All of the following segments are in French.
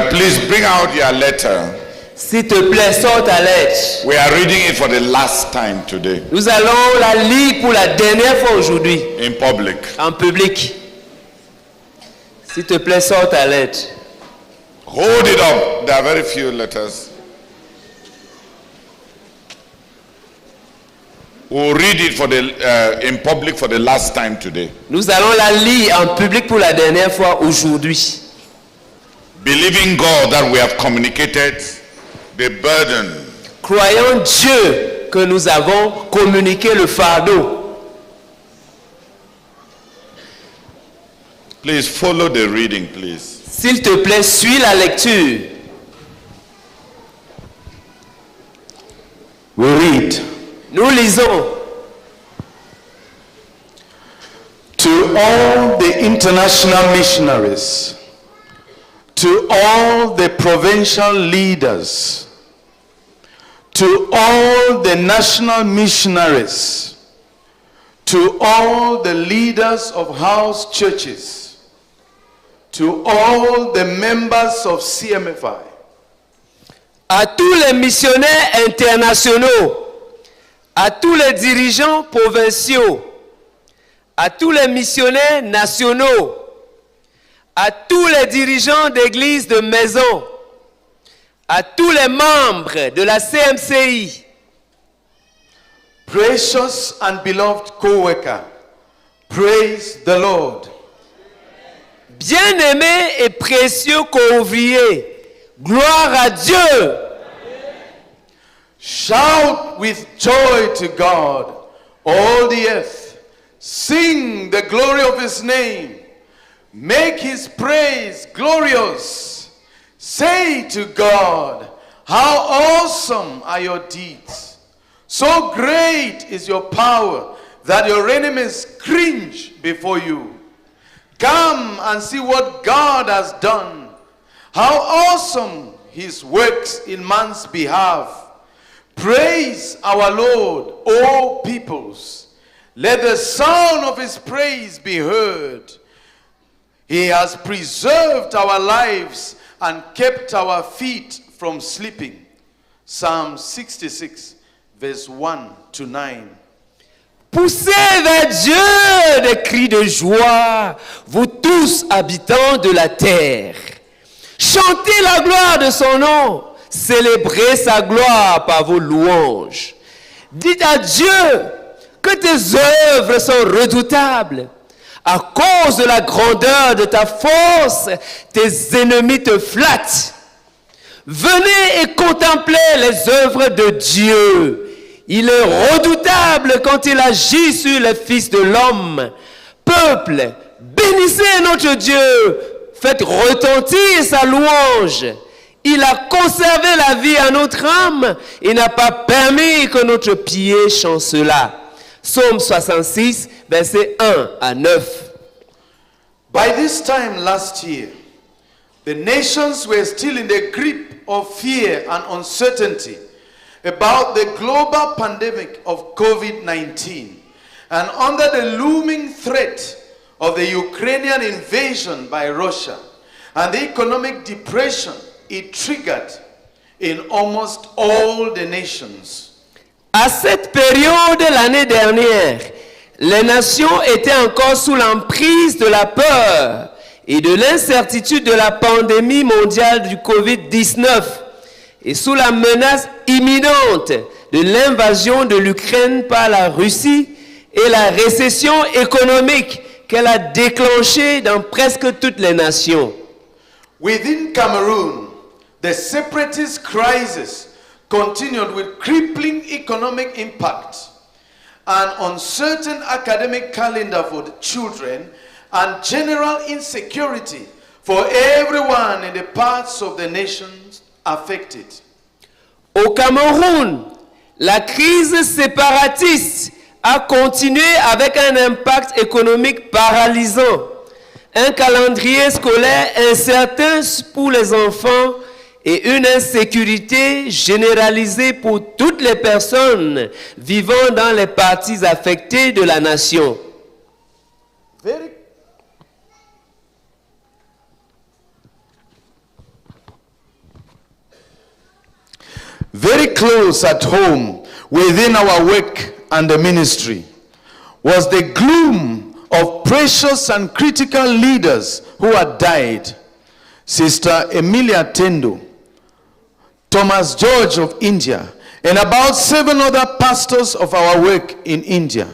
Please bring out your letter. S'il te plaît, sors ta lettre. We are reading it for the last time today Nous allons la lire pour la dernière fois aujourd'hui, in public. en public. S'il te plaît, sors ta lettre. Hold it up. There are very few letters. We'll read it for in public for the last time today. Nous allons la lire en public pour la dernière fois aujourd'hui. Believing God that we have communicated the burden. Croyons Dieu que nous avons communiqué le fardeau. Please follow the reading, please. S'il te plaît, suis la lecture. We read. Nous lisons. To all the international missionaries, to all the provincial leaders, to all the national missionaries, to all the leaders of house churches, to all the members of CMFI, À tous les missionnaires internationaux, à tous les dirigeants provinciaux, à tous les missionnaires nationaux, à tous les dirigeants d'églises de maison, à tous les membres de la CMCI, precious and beloved co-worker, praise the Lord. bien-aimés et précieux co-ouvriers, gloire à Dieu. Shout with joy to God, all the earth. Sing the glory of his name. Make his praise glorious. Say to God, how awesome are your deeds. So great is your power that your enemies cringe before you. Come and see what God has done. How awesome his works in man's behalf. Praise our Lord, O peoples. Let the sound of his praise be heard. He has preserved our lives and kept our feet from sleeping. Psalm 66, verse 1 to 9. Poussez vers Dieu des cris de joie, vous tous habitants de la terre. Chantez la gloire de son nom, célébrez sa gloire par vos louanges. Dites à Dieu que tes œuvres sont redoutables. À cause de la grandeur de ta force, tes ennemis te flattent. Venez et contemplez les œuvres de Dieu. Il est redoutable quand il agit sur les fils de l'homme. Peuple, bénissez notre Dieu. Faites retentir sa louange. Il a conservé la vie à notre âme. Il n'a pas permis que notre pied chancela. Psaume 66, versets 1 à 9. By this time last year, the nations were still in the grip of fear and uncertainty about the global pandemic of COVID-19 and under the looming threat of the Ukrainian invasion by Russia and the economic depression it triggered in almost all the nations. À cette période l'année dernière, les nations étaient encore sous l'emprise de la peur et de l'incertitude de la pandémie mondiale du COVID-19 et sous la menace imminente de l'invasion de l'Ukraine par la Russie et la récession économique qu'elle a déclenchée dans presque toutes les nations. Within Cameroon, the separatist crisis continued with crippling economic impact, an uncertain academic calendar for the children, and general insecurity for everyone in the parts of the nations affected. Au Cameroun, la crise séparatiste a continué avec un impact économique paralysant, un calendrier scolaire incertain pour les enfants et une insécurité généralisée pour toutes les personnes vivant dans les parties affectées de la nation. very close at home within our work and the ministry, was the gloom of precious and critical leaders who had died. Sister Emilia Tendo, Thomas George of India, and about 7 other pastors of our work in India.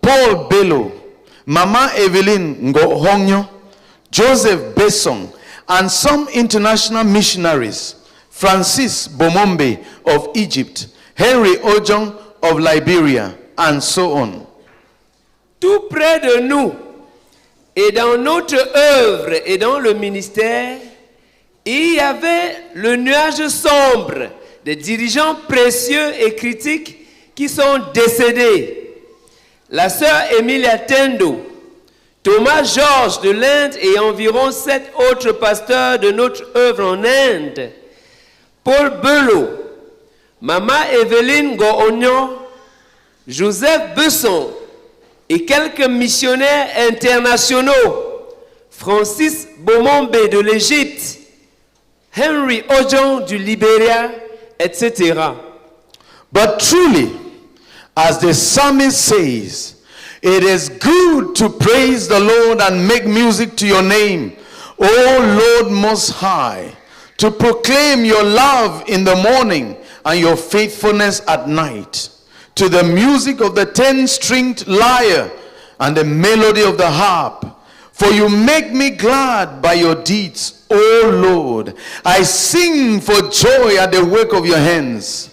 Paul Bello, Mama Evelyn Ngohonyo, Joseph Besson, and some international missionaries, Francis Bomombe of Egypt, Henry Ojong of Liberia, and so on. Tout près de nous, et dans notre œuvre et dans le ministère, il y avait le nuage sombre des dirigeants précieux et critiques qui sont décédés. La sœur Emilia Tendo, Thomas George de l'Inde et environ 7 autres pasteurs de notre œuvre en Inde, Paul Bello, Mama Evelyn Goonyo, Joseph Besson et quelques missionnaires internationaux, Francis Bomombe de l'Égypte, Henry Ojong du Libéria, etc. But truly, as the psalmist says, it is good to praise the Lord and make music to your name, O Lord Most High, to proclaim your love in the morning and your faithfulness at night, to the music of the 10-stringed lyre and the melody of the harp. For you make me glad by your deeds, O Lord. I sing for joy at the work of your hands.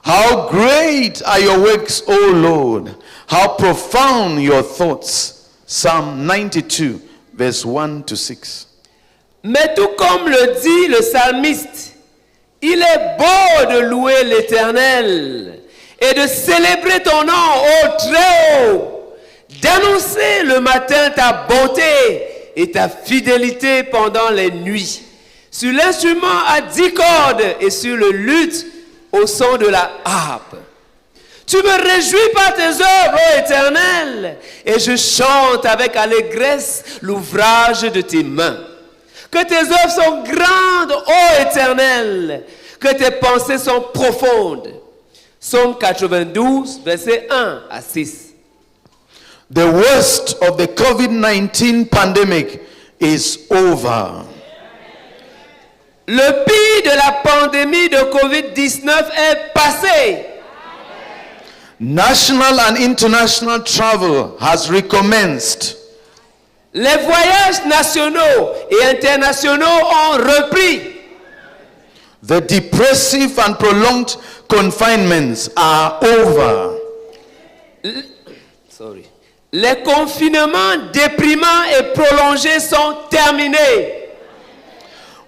How great are your works, O Lord. How profound your thoughts. Psalm 92, verse 1 to 6. Mais tout comme le dit le psalmiste, il est beau de louer l'Éternel et de célébrer ton nom, ô Très-Haut, d'annoncer le matin ta bonté et ta fidélité pendant les nuits, sur l'instrument à 10 cordes et sur le luth au son de la harpe. Tu me réjouis par tes œuvres, ô Éternel, et je chante avec allégresse l'ouvrage de tes mains. Que tes œuvres sont grandes, ô Éternel, que tes pensées sont profondes. Psaume 92, versets 1 à 6. The worst of the COVID-19 pandemic is over. Le pire de la pandémie de COVID-19 est passé. National and international travel has recommenced. Les voyages nationaux et internationaux ont repris. The depressive and prolonged confinements are over. Les confinements déprimants et prolongés sont terminés.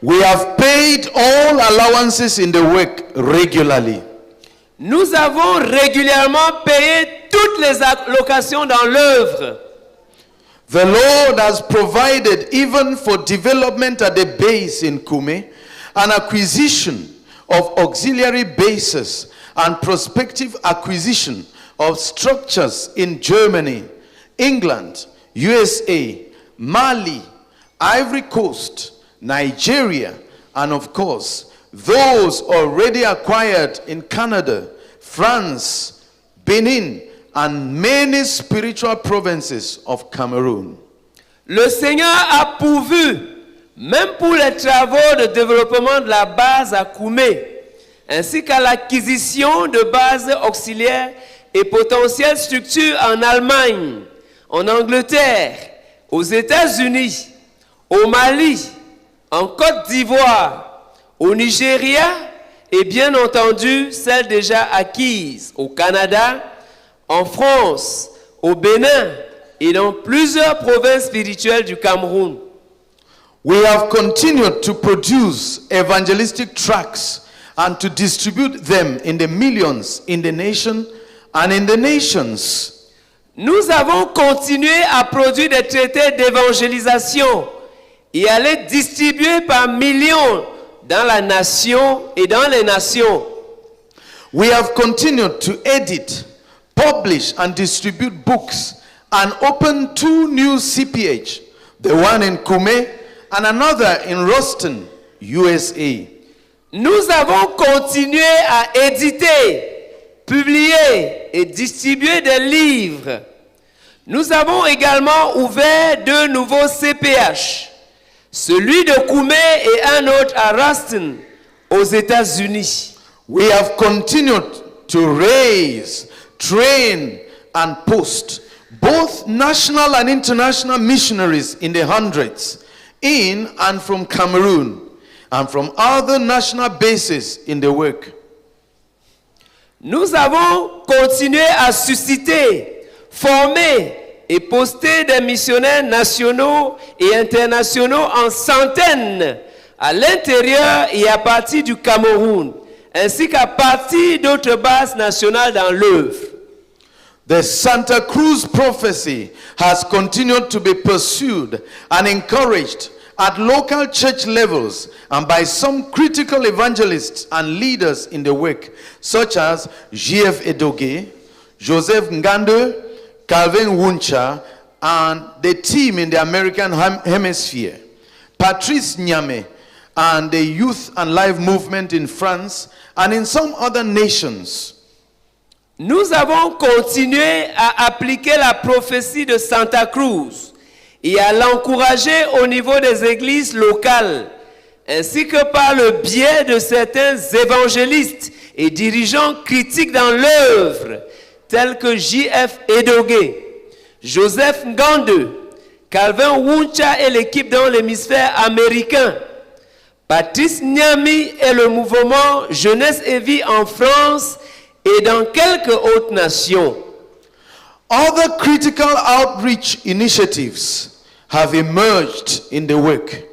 We have paid all allowances in the work regularly. Nous avons régulièrement payé toutes les allocations dans l'œuvre. The Lord has provided even for development at the base in Kume, an acquisition of auxiliary bases and prospective acquisition of structures in Germany, England, USA, Mali, Ivory Coast, Nigeria, and of course, those already acquired in Canada, France, Benin, and many spiritual provinces of Cameroon. Le Seigneur a pourvu, même pour les travaux de développement de la base à Koumé, ainsi qu'à l'acquisition de bases auxiliaires et potentielles structures en Allemagne, en Angleterre, aux États-Unis, au Mali, en Côte d'Ivoire, au Nigeria et bien entendu celles déjà acquises au Canada, en France, au Bénin et dans plusieurs provinces spirituelles du Cameroun. We have continued to produce evangelistic tracts and to distribute them in the millions in the nation and in the nations. Nous avons continué à produire des traités d'évangélisation et à les distribuer par millions dans la nation et dans les nations. We have continued to edit, publish and distribute books and open 2 new CPH, the one in Kume and another in Ruston, USA. Nous avons continué à éditer, publier et distribuer des livres. Nous avons également ouvert 2 nouveaux CPH, celui de Koumé et un autre à Ruston, aux États-Unis. We have continued to raise, train, and post both national and international missionaries in the hundreds, in and from Cameroon, and from other national bases in the work. Nous avons continué à susciter, former et poster des missionnaires nationaux et internationaux en centaines à l'intérieur et à partir du Cameroun, ainsi qu'à partir d'autres bases nationales dans l'œuvre. The Santa Cruz prophecy has continued to be pursued and encouraged at local church levels and by some critical evangelists and leaders in the work, such as J.F. Edoge, Joseph Ngande, Calvin Wuncha, and the team in the American Hemisphere, Patrice Nyame, and the Youth and Life Movement in France and in some other nations. Nous avons continué à appliquer la prophétie de Santa Cruz et à l'encourager au niveau des églises locales, ainsi que par le biais de certains évangélistes et dirigeants critiques dans l'œuvre, tels que J.F. Edoge, Joseph Ngande, Calvin Wuncha et l'équipe dans l'hémisphère américain, Patrice Nyami et le mouvement Jeunesse et Vie en France et dans quelques autres nations. Other critical outreach initiatives have emerged in the work.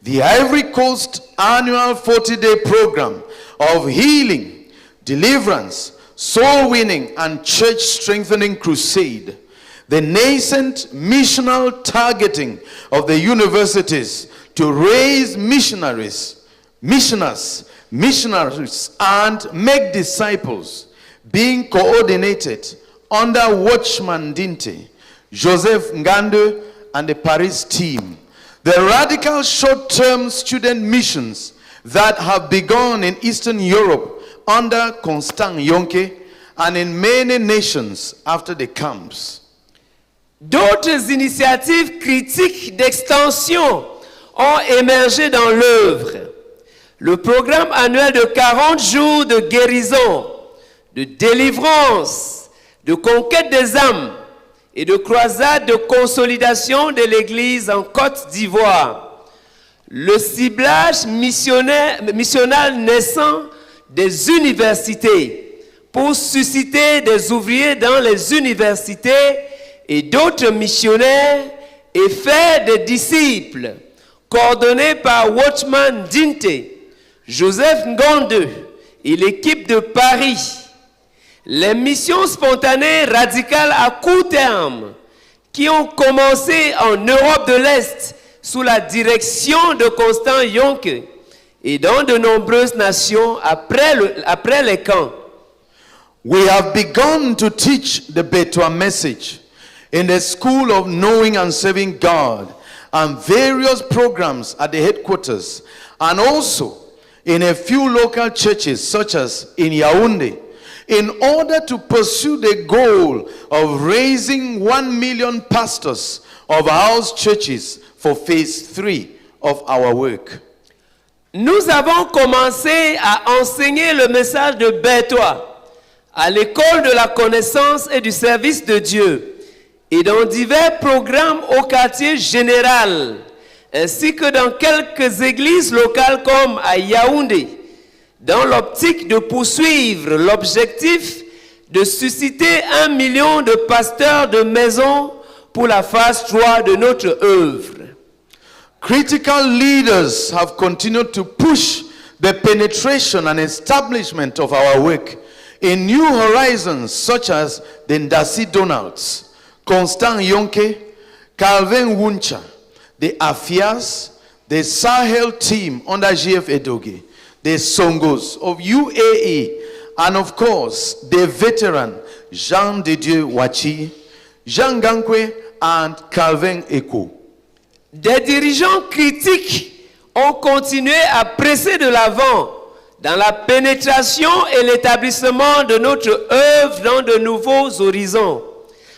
The Ivory Coast annual 40-day program of healing, deliverance, soul winning, and church strengthening crusade. The nascent missional targeting of the universities to raise missionaries, and make disciples, being coordinated under Watchman Dinte, Joseph Ngande, and the Paris team. The radical short-term student missions that have begun in Eastern Europe under Constant Yonke and in many nations after the camps. D'autres initiatives critiques d'extension ont émergé dans l'œuvre. Le programme annuel de 40 jours de guérison, de délivrance, de conquête des âmes et de croisade de consolidation de l'Église en Côte d'Ivoire. Le ciblage missionnaire naissant des universités pour susciter des ouvriers dans les universités et d'autres missionnaires et faire des disciples, coordonné par Watchman Dinte, Joseph Ngande et l'équipe de Paris. Les missions spontanées radicales à court terme qui ont commencé en Europe de l'Est sous la direction de Constant Yonke et dans de nombreuses nations après les camps. We have begun to teach the Betwa message in the School of Knowing and Serving God and various programs at the headquarters, and also in a few local churches such as in Yaoundé, in order to pursue the goal of raising 1 million pastors of house churches for phase 3 of our work. Nous avons commencé à enseigner le message de Betwa à l'école de la connaissance et du service de Dieu et dans divers programmes au quartier général, ainsi que dans quelques églises locales comme à Yaoundé, dans l'optique de poursuivre l'objectif de susciter 1 million de pasteurs de maison pour la phase 3 de notre œuvre. Critical leaders have continued to push the penetration and establishment of our work in new horizons such as the Ndasi Donalds, Constant Yonke, Calvin Wuncha, the Afias, the Sahel team under GF Edoge, the Songos of UAE, and of course the veteran Jean de Dieu Wachi, Jean Gankwe, and Calvin Eko. Des dirigeants critiques ont continué à presser de l'avant dans la pénétration et l'établissement de notre œuvre dans de nouveaux horizons,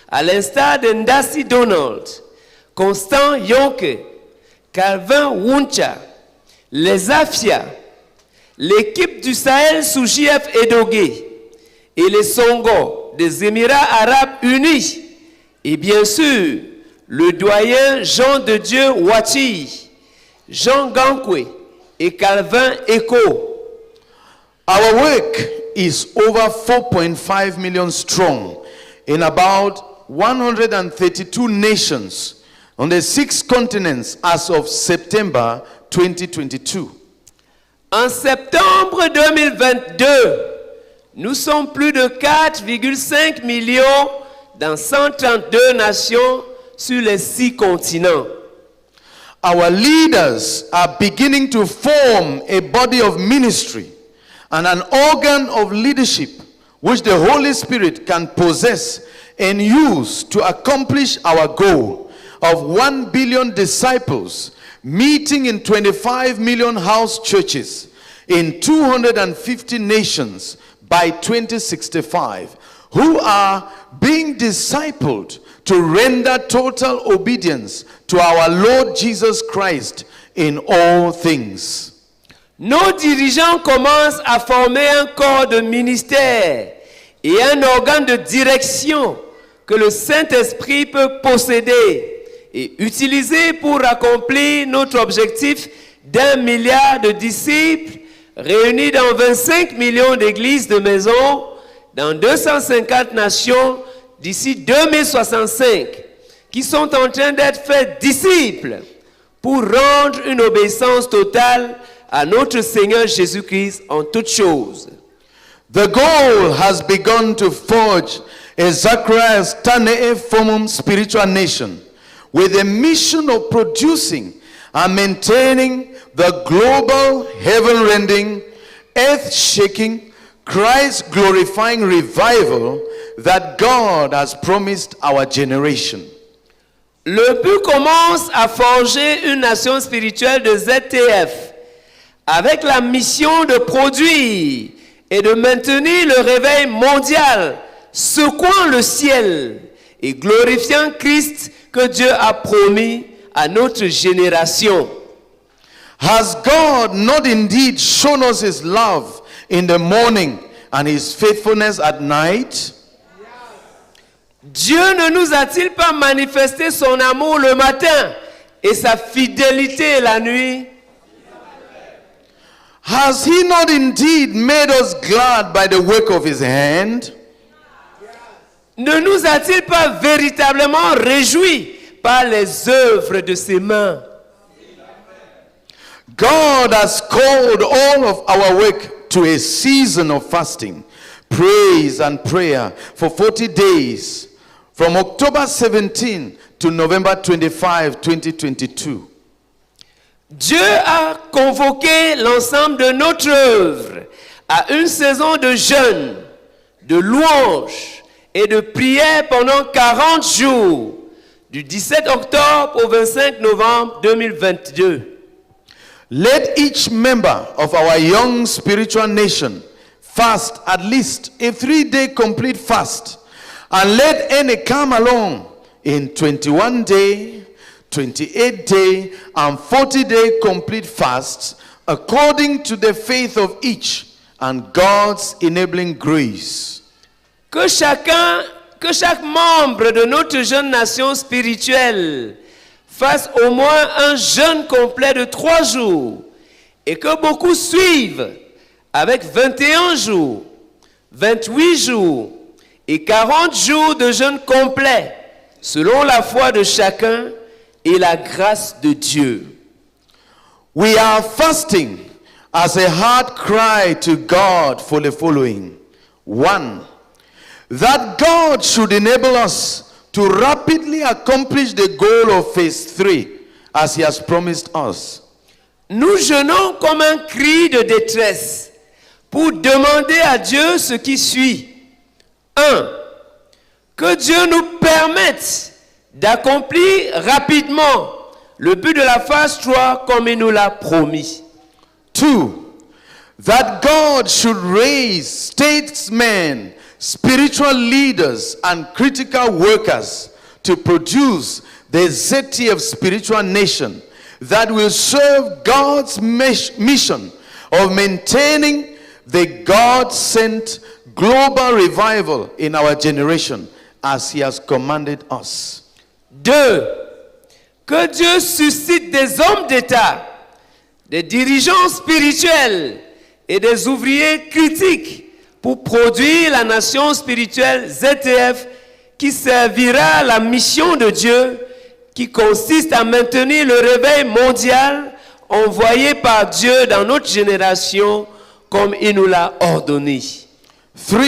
à l'instar de Ndassi Donald, Constant Yonke, Calvin Wuncha, les Afia, l'équipe du Sahel sous JF Edogué et les Songo des Émirats Arabes Unis, et bien sûr le doyen Jean de Dieu Ouachi, Jean Gankwe et Calvin Eko. Our work is over 4.5 million strong in about 132 nations on the 6 continents as of September 2022. En septembre 2022, nous sommes plus de 4,5 millions dans 132 nations sur les 6 continents. Our leaders are beginning to form a body of ministry and an organ of leadership which the Holy Spirit can possess and use to accomplish our goal of 1 billion disciples meeting in 25 million house churches in 250 nations by 2065, who are being discipled to render total obedience to our Lord Jesus Christ in all things. Nos dirigeants commencent à former un corps de ministère et un organe de direction que le Saint-Esprit peut posséder et utiliser pour accomplir notre objectif d'1 milliard de disciples réunis dans 25 millions d'églises de maisons dans 250 nations d'ici 2065, qui sont en train d'être faits disciples pour rendre une obéissance totale à notre Seigneur Jésus-Christ en toutes choses. The goal has begun to forge a Zacharias Tanee Formum spiritual nation with a mission of producing and maintaining the global, heaven-rending, earth-shaking, Christ-glorifying revival that God has promised our generation. Le but commence à forger une nation spirituelle de ZTF avec la mission de produire et de maintenir le réveil mondial, secouant le ciel et glorifiant Christ que Dieu a promis à notre génération. Has God not indeed shown us his love in the morning and his faithfulness at night? Dieu ne nous a-t-il pas manifesté son amour le matin et sa fidélité la nuit? Has he not indeed made us glad by the work of his hand? Ne nous a-t-il pas véritablement réjouis par les œuvres de ses mains? God has called all of our work to a season of fasting, praise and prayer for 40 days from October 17 to November 25, 2022. Dieu a convoqué l'ensemble de notre œuvre à une saison de jeûne, de louange et de prière pendant 40 jours, du 17 octobre au 25 novembre 2022. Let each member of our young spiritual nation fast at least a 3-day complete fast, and let any come along in 21-day, 28-day, and 40-day complete fasts according to the faith of each and God's enabling grace. Que chaque membre de notre jeune nation spirituelle fasse au moins un jeûne complet de 3 jours et que beaucoup suivent avec 21 jours, 28 jours et 40 jours de jeûne complet selon la foi de chacun et la grâce de Dieu. We are fasting as a heart cry to God for the following. 1. That God should enable us to rapidly accomplish the goal of phase 3 as he has promised us. Nous jeûnons comme un cri de détresse pour demander à Dieu ce qui suit. 1. Que Dieu nous permette d'accomplir rapidement le but de la phase 3 comme il nous l'a promis. 2. that God should raise statesmen, spiritual leaders, and critical workers to produce the ZTF spiritual nation that will serve God's mission of maintaining the God-sent global revival in our generation as He has commanded us. 2. Que Dieu suscite des hommes d'État, des dirigeants spirituels et des ouvriers critiques pour produire la nation spirituelle ZTF qui servira la mission de Dieu qui consiste à maintenir le réveil mondial envoyé par Dieu dans notre génération comme il nous l'a ordonné. 3.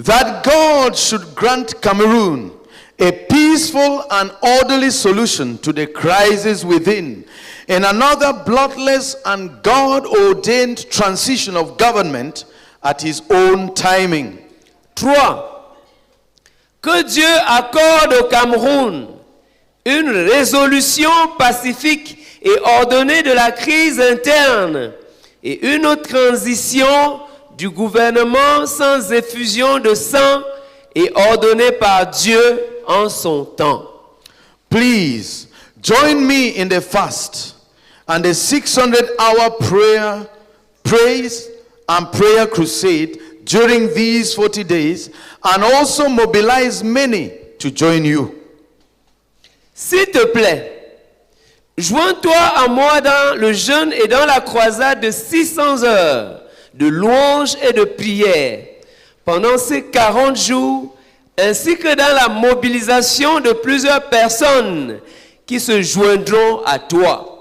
That God should grant Cameroon a peaceful and orderly solution to the crisis within, and another bloodless and God-ordained transition of government at His own timing. 3. Que Dieu accorde au Cameroun une résolution pacifique et ordonnée de la crise interne et une autre transition du gouvernement sans effusion de sang et ordonnée par Dieu en son temps. Please join me in the fast and the 600-hour praise and prayer crusade during these 40 days, and also mobilize many to join you. S'il te plaît, joins-toi à moi dans le jeûne et dans la croisade de 600 heures de louange et de prière pendant ces 40 jours, ainsi que dans la mobilisation de plusieurs personnes qui se joindront à toi.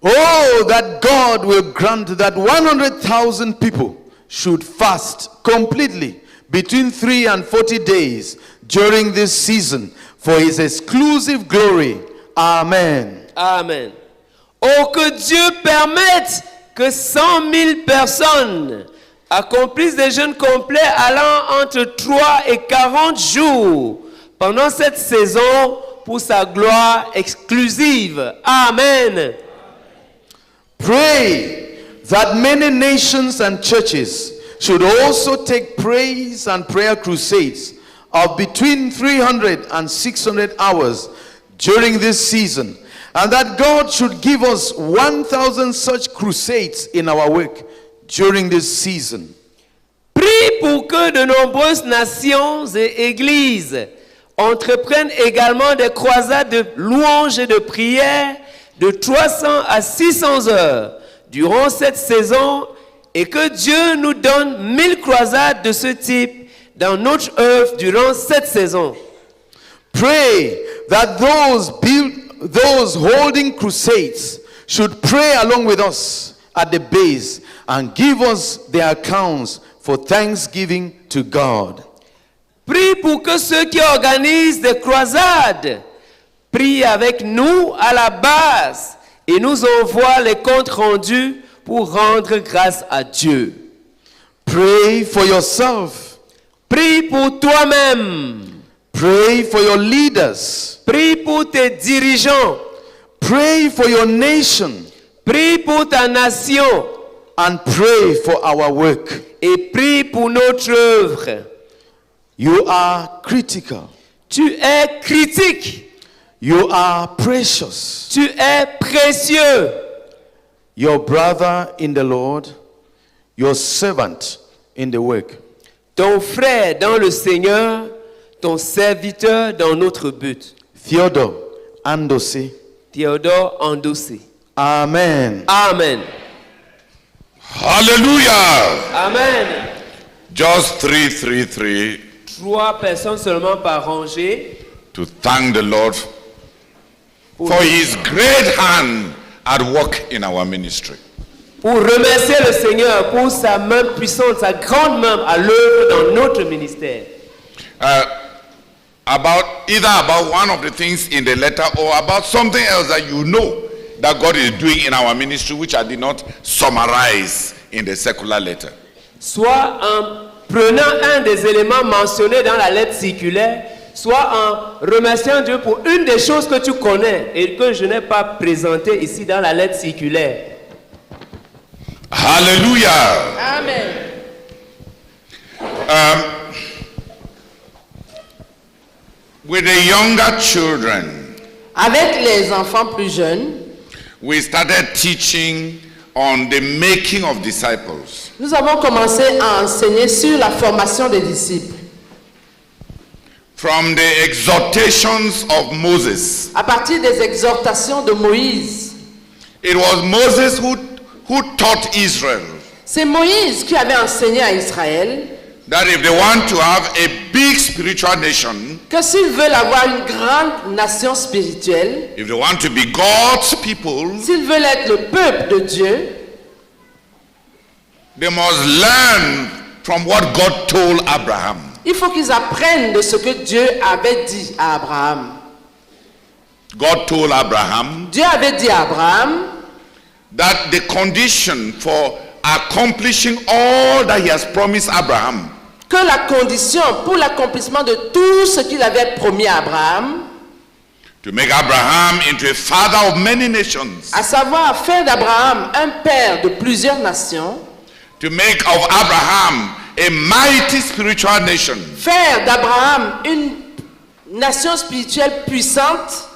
Oh, that God will grant that 100,000 people should fast completely between 3 and 40 days during this season for His exclusive glory. Amen. Amen. Oh, que Dieu permette que 100 000 personnes accomplissent des jeûnes complets allant entre 3 et 40 jours pendant cette saison pour sa gloire exclusive. Amen. Pray that many nations and churches should also take praise and prayer crusades of between 300 and 600 hours during this season, and that God should give us 1,000 such crusades in our work during this season. Prie pour que de nombreuses nations et églises entreprennent également des croisades de louanges et de prières de 300 à 600 heures durant cette saison, et que Dieu nous donne 1000 croisades de ce type dans notre œuvre durant cette saison. Pray that those holding crusades should pray along with us at the base and give us their accounts for thanksgiving to God. Prie pour que ceux qui organisent des croisades prient avec nous à la base et nous envoient les comptes rendus pour rendre grâce à Dieu. Pray for yourself. Prie pour toi-même. Pray for your leaders. Prie pour tes dirigeants. Pray for your nation. Prie pour ta nation. And pray for our work. Et prie pour notre œuvre. You are critical. Tu es critique. You are precious. Tu es précieux. Your brother in the Lord, your servant in the work. Ton frère dans le Seigneur, ton serviteur dans notre but. Theodore Andosé. Théodore Andosé. Amen. Amen. Hallelujah. Amen. Just 3 3 personnes seulement par rangée. to thank the Lord for His great hand at work in our ministry. Pour remercier le Seigneur pour sa main puissante, sa grande main à l'œuvre dans notre ministère. About one of the things in the letter or about something else that you know that God is doing in our ministry, which I did not summarize in the secular letter. Soit en prenant un des éléments mentionnés dans la lettre circulaire, soit en remerciant Dieu pour une des choses que tu connais et que je n'ai pas présentées ici dans la lettre circulaire. Hallelujah. Amen. With the younger children, Avec les enfants plus jeunes, we started teaching on the making of disciples. nous avons commencé à enseigner sur la formation des disciples. From the exhortations of Moses. À partir des exhortations de Moïse. It was Moses who taught Israel C'est Moïse qui avait enseigné à Israël that if they want to have a big spiritual nation, que s'ils veulent avoir une grande nation spirituelle, if they want to be God's people, s'ils veulent être le peuple de Dieu, they must learn from what God told Abraham. il faut qu'ils apprennent de ce que Dieu avait dit à Abraham. God told Abraham Dieu avait dit à Abraham that the condition for accomplishing all that he has promised Abraham que la condition pour l'accomplissement de tout ce qu'il avait promis à Abraham, to make Abraham into a father of many nations, à savoir faire d'Abraham un père de plusieurs nations, to make of Abraham a mighty spiritual nation, faire d'Abraham une nation spirituelle puissante,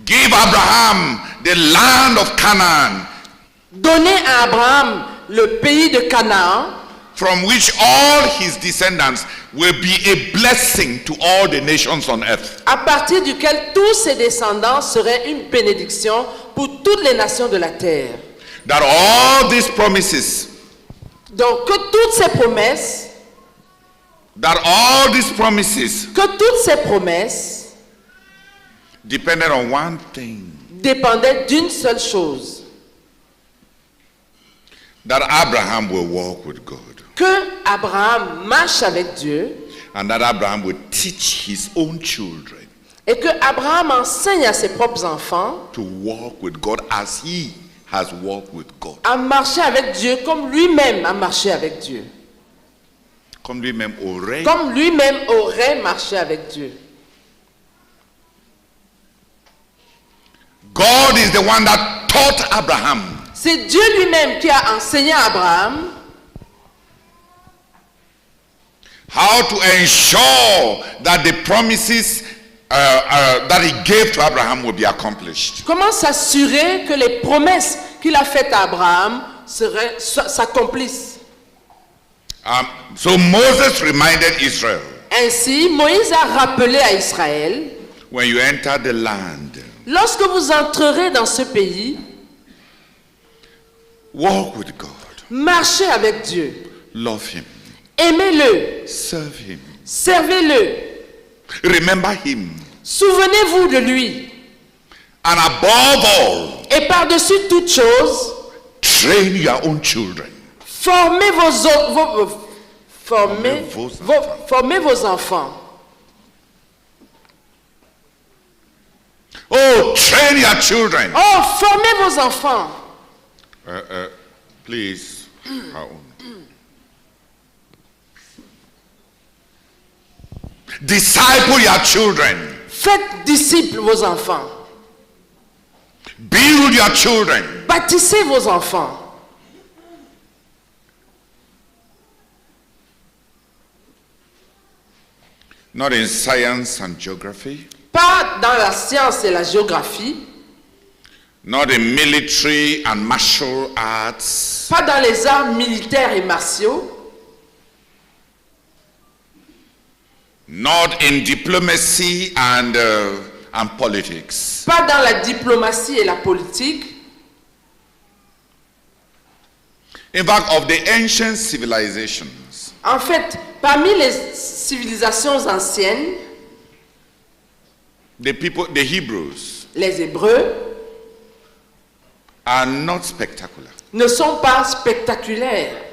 give Abraham the land of Canaan, donner à Abraham le pays de Canaan, from which all his descendants will be a blessing to all the nations on earth. à partir duquel tous ses descendants seraient une bénédiction pour toutes les nations de la terre. That all these promises, Donc que toutes ces promesses, depended on one thing, dépendaient d'une seule chose, that Abraham will walk with God, que Abraham marche avec Dieu and that Abraham will teach his own children et que Abraham enseigne à ses propres enfants to walk with God as he has walked with God. à marcher avec Dieu comme lui-même a marché avec Dieu. Comme lui-même aurait. Comme lui-même aurait marché avec Dieu. God is the one that taught Abraham C'est Dieu lui-même qui a enseigné à Abraham how to ensure that the promises that he gave to Abraham will be accomplished. comment s'assurer que les promesses qu'il a faites à Abraham s'accomplissent. So Moses reminded Israel, Ainsi, Moïse a rappelé à Israël, when you enter the land, lorsque vous entrerez dans ce pays, walk with God, marchez avec Dieu, love him, aimez-le, serve him, servez-le, remember him, souvenez-vous de lui, and above all, et par-dessus toute chose, train your own children. formez vos enfants. Oh, train your children. Oh, formez vos enfants. Please, disciple your children. Faites disciples vos enfants. Build your children. Bâtissez vos enfants. Not in science and geography. Pas dans la science et la géographie. Not in military and martial arts. Pas dans les arts militaires et martiaux. Not in diplomacy and politics. Pas dans la diplomatie et la politique. In fact, of the ancient civilizations, En fait, parmi les civilisations anciennes, the Hebrews, les Hébreux are not spectacular. ne sont pas spectaculaires.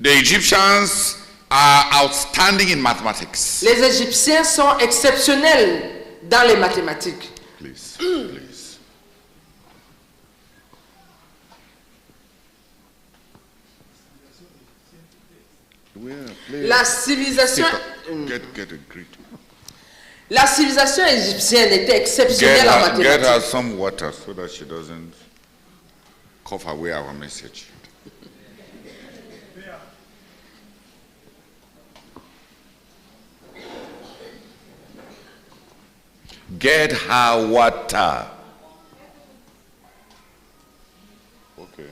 The Egyptians are outstanding in mathematics. Les Égyptiens sont exceptionnels dans les mathématiques. Please, please. La civilisation, Get a great. La civilisation égyptienne était exceptionnelle en Get her mathématiques. some water so that she doesn't cough away our message. Get her water. Okay.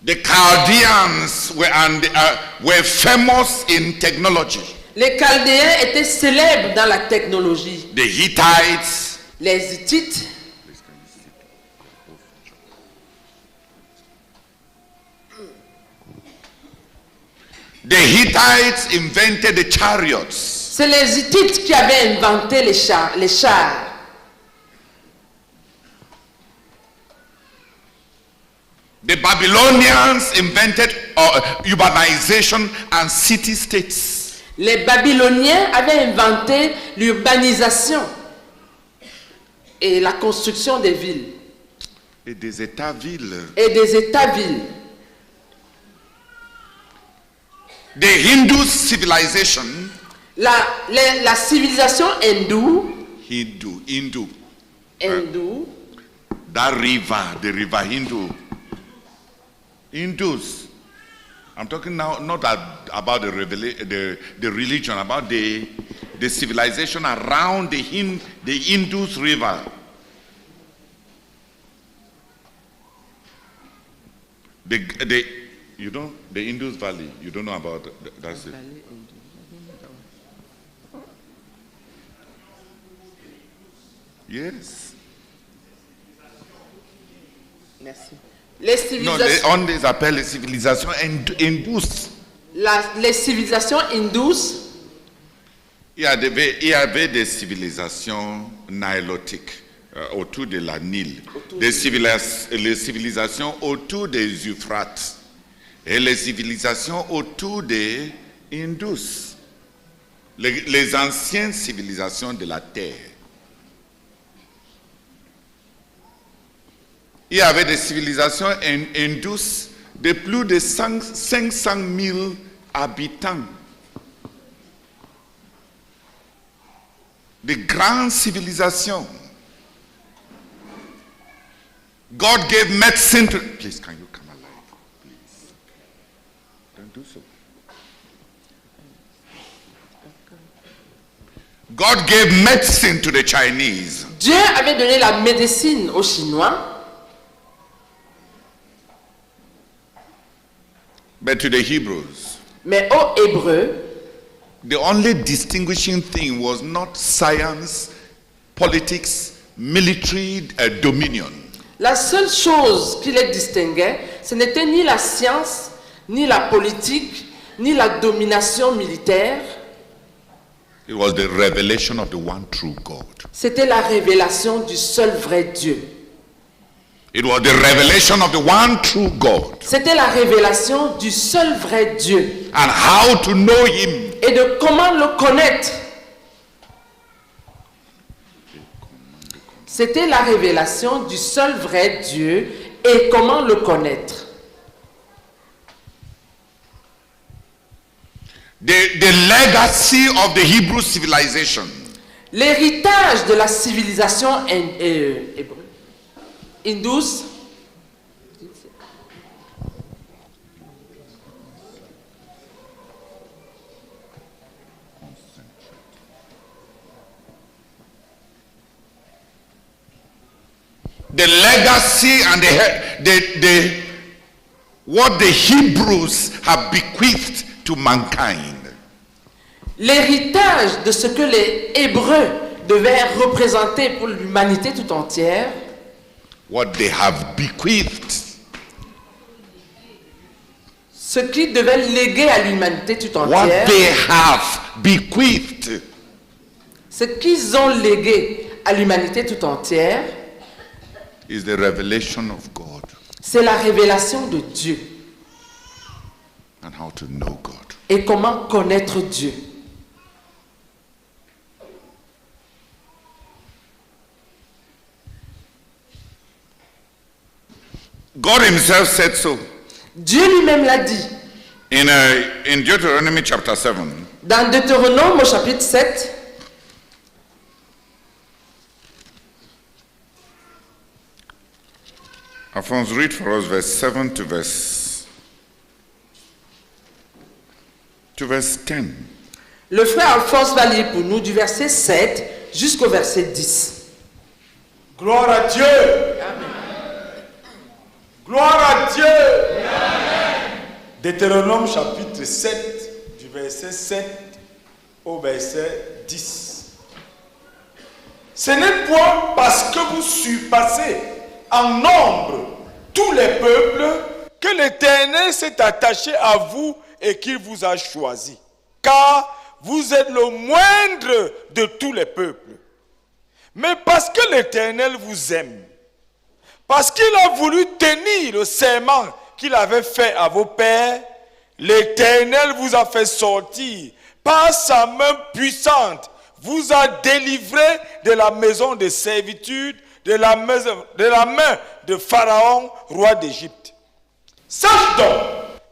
The Chaldeans were famous in technology. Les Chaldéens étaient célèbres dans la technologie. The Hittites, Les Hittites, invented the chariots. c'est les Hittites qui avaient inventé les chars. The Babylonians invented urbanization and city-states. Les Babyloniens avaient inventé l'urbanisation et la construction des villes Et des États-villes. et des États-villes. The Hindu civilization, La civilisation hindoue, that river, the river Hindus. I'm talking now not about the religion, about the civilization around the Indus River. You know the Indus Valley. You don't know about that's it. Yes. Merci. Les Non, civilisations, on les appelle les civilisations hindoues. les civilisations hindoues, Il y avait des civilisations nilotiques autour de la Nil, les civilisations autour des Euphrates et les civilisations autour des Indus, les anciennes civilisations de la terre. Il y avait des civilisations hindoues de plus de 500 000 habitants. De grandes civilisations. God gave medicine to... Please, can you come alive? Please. Don't do so. God gave medicine to the Chinese. Dieu avait donné la médecine aux Chinois, But to the Hebrews, mais aux Hébreux, the only distinguishing thing was not science, politics, military dominion. la seule chose qui les distinguait, ce n'était ni la science, ni la politique, ni la domination militaire. It was the revelation of the one true God. C'était la révélation du seul vrai Dieu. It was the revelation of the one true God. C'était la révélation du seul vrai Dieu. And how to know him. Et de comment le connaître. C'était la révélation du seul vrai Dieu et comment le connaître. The legacy of the Hebrew civilization L'héritage de la civilisation hindouce, the legacy and what the Hebrews have bequeathed to mankind l'héritage de ce que les Hébreux devaient représenter pour l'humanité tout entière, what they have bequeathed ce qu'ils devaient léguer à l'humanité tout what entière, they have bequeathed ce qu'ils ont légué à l'humanité tout entière, is the revelation of God c'est la révélation de Dieu and how to know God. et comment connaître Dieu. God himself said so. Dieu lui-même l'a dit. In Deuteronomy chapter 7, Dans Deutéronome au chapitre 7, Alphonse, read for us verse 7 to verse 10. le frère Alphonse va lire pour nous du verset 7 jusqu'au verset 10. Gloire à Dieu. Gloire à Dieu. Deutéronome chapitre 7, du verset 7 au verset 10. Ce n'est point parce que vous surpassez en nombre tous les peuples que l'Éternel s'est attaché à vous et qu'il vous a choisi. Car vous êtes le moindre de tous les peuples. Mais parce que l'Éternel vous aime, parce qu'il a voulu tenir le serment qu'il avait fait à vos pères, l'Éternel vous a fait sortir par sa main puissante, vous a délivré de la maison de servitude, de la main de Pharaon, roi d'Égypte. Sache donc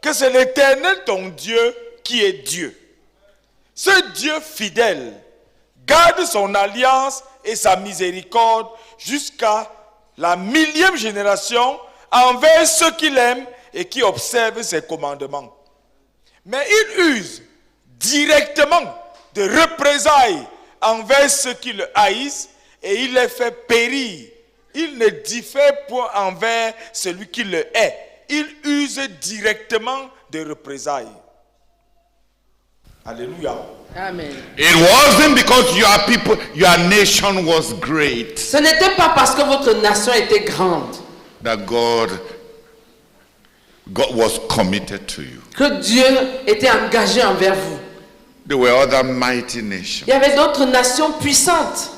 que c'est l'Éternel ton Dieu qui est Dieu. Ce Dieu fidèle garde son alliance et sa miséricorde jusqu'à la 1000e génération envers ceux qu'il aime et qui observent ses commandements. Mais il use directement de représailles envers ceux qui le haïssent et il les fait périr. Il ne diffère point envers celui qui le hait. Il use directement de représailles. Alléluia. Amen. It wasn't because your nation was great Ce n'était pas parce que votre nation était grande that God was committed to you. que Dieu était engagé envers vous. There were other mighty nations. Il y avait d'autres nations puissantes.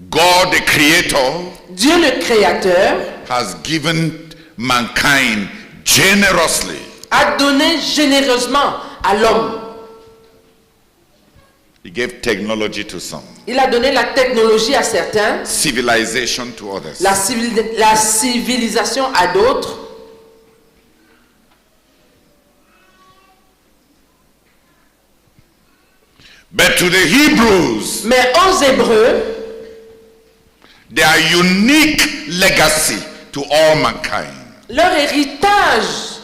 God, the Creator, Dieu le Créateur has given mankind generously a donné généreusement à l'homme. He gave technology to some, Il a donné la technologie à certains, civilization to others. la civilisation à d'autres. But to the Hebrews, Mais aux Hébreux, their unique legacy to all mankind leur héritage,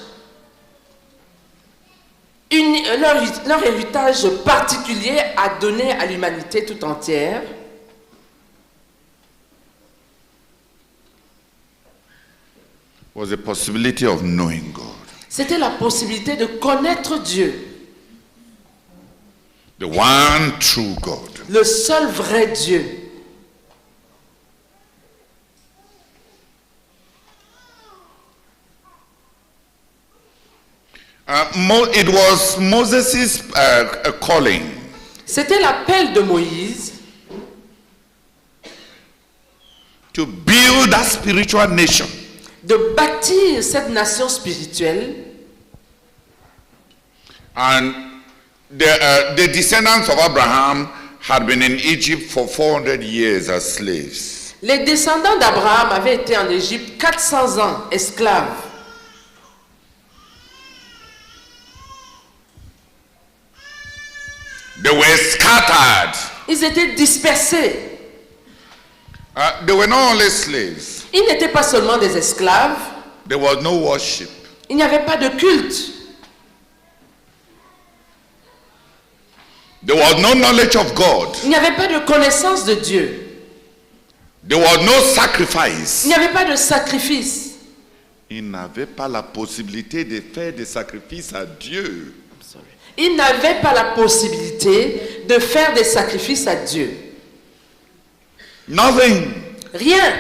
leur héritage particulier à donner à l'humanité tout entière, was the possibility of knowing God, c'était la possibilité de connaître Dieu, the one true God. le seul vrai Dieu. It was Moses' calling C'était l'appel de Moïse to build that spiritual nation de bâtir cette nation spirituelle. and the descendants of Abraham had been in Egypt for 400 years as slaves. Les descendants d'Abraham avaient été en Égypte 400 ans esclaves. They were scattered. Ils étaient dispersés. They were not only slaves. Ils n'étaient pas seulement des esclaves. There was no worship. Il n'y avait pas de culte. There was no knowledge of God. Il n'y avait pas de connaissance de Dieu. There was no sacrifice. Il n'y avait pas de sacrifice. Ils n'avaient pas la possibilité de faire des sacrifices à Dieu. Ils n'avaient pas la possibilité de faire des sacrifices à Dieu. Nothing. Rien.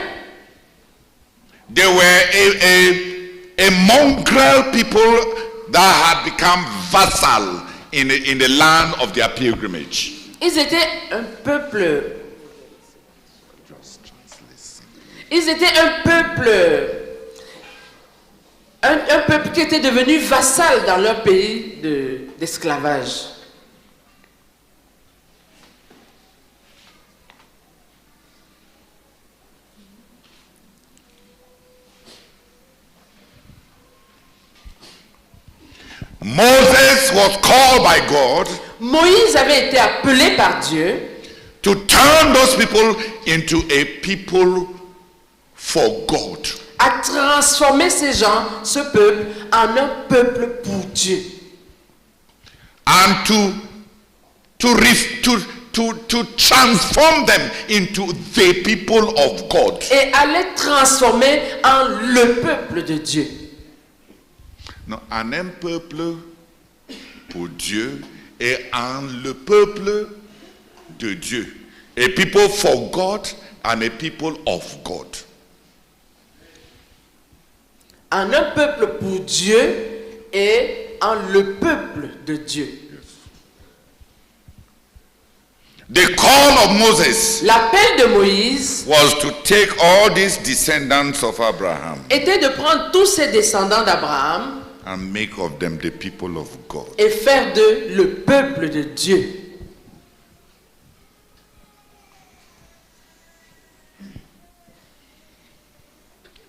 They were a mongrel people that had become vassal in the land of their pilgrimage. Ils étaient un peuple. Ils étaient un peuple. Un peuple qui était devenu vassal dans leur pays d'esclavage. Moses was called by God Moïse avait été appelé par Dieu to turn those people into a people for God. à transformer ces gens, ce peuple, en un peuple pour Dieu. And to transform them into the people of God. Et à les transformer en le peuple de Dieu. Non, en un peuple pour Dieu et en le peuple de Dieu. A people for God and a people of God. En un peuple pour Dieu et en le peuple de Dieu. The call of Moses L'appel de Moïse was to take all these descendants of Abraham était de prendre tous ces descendants d'Abraham and make of them the people of God. et faire d'eux le peuple de Dieu.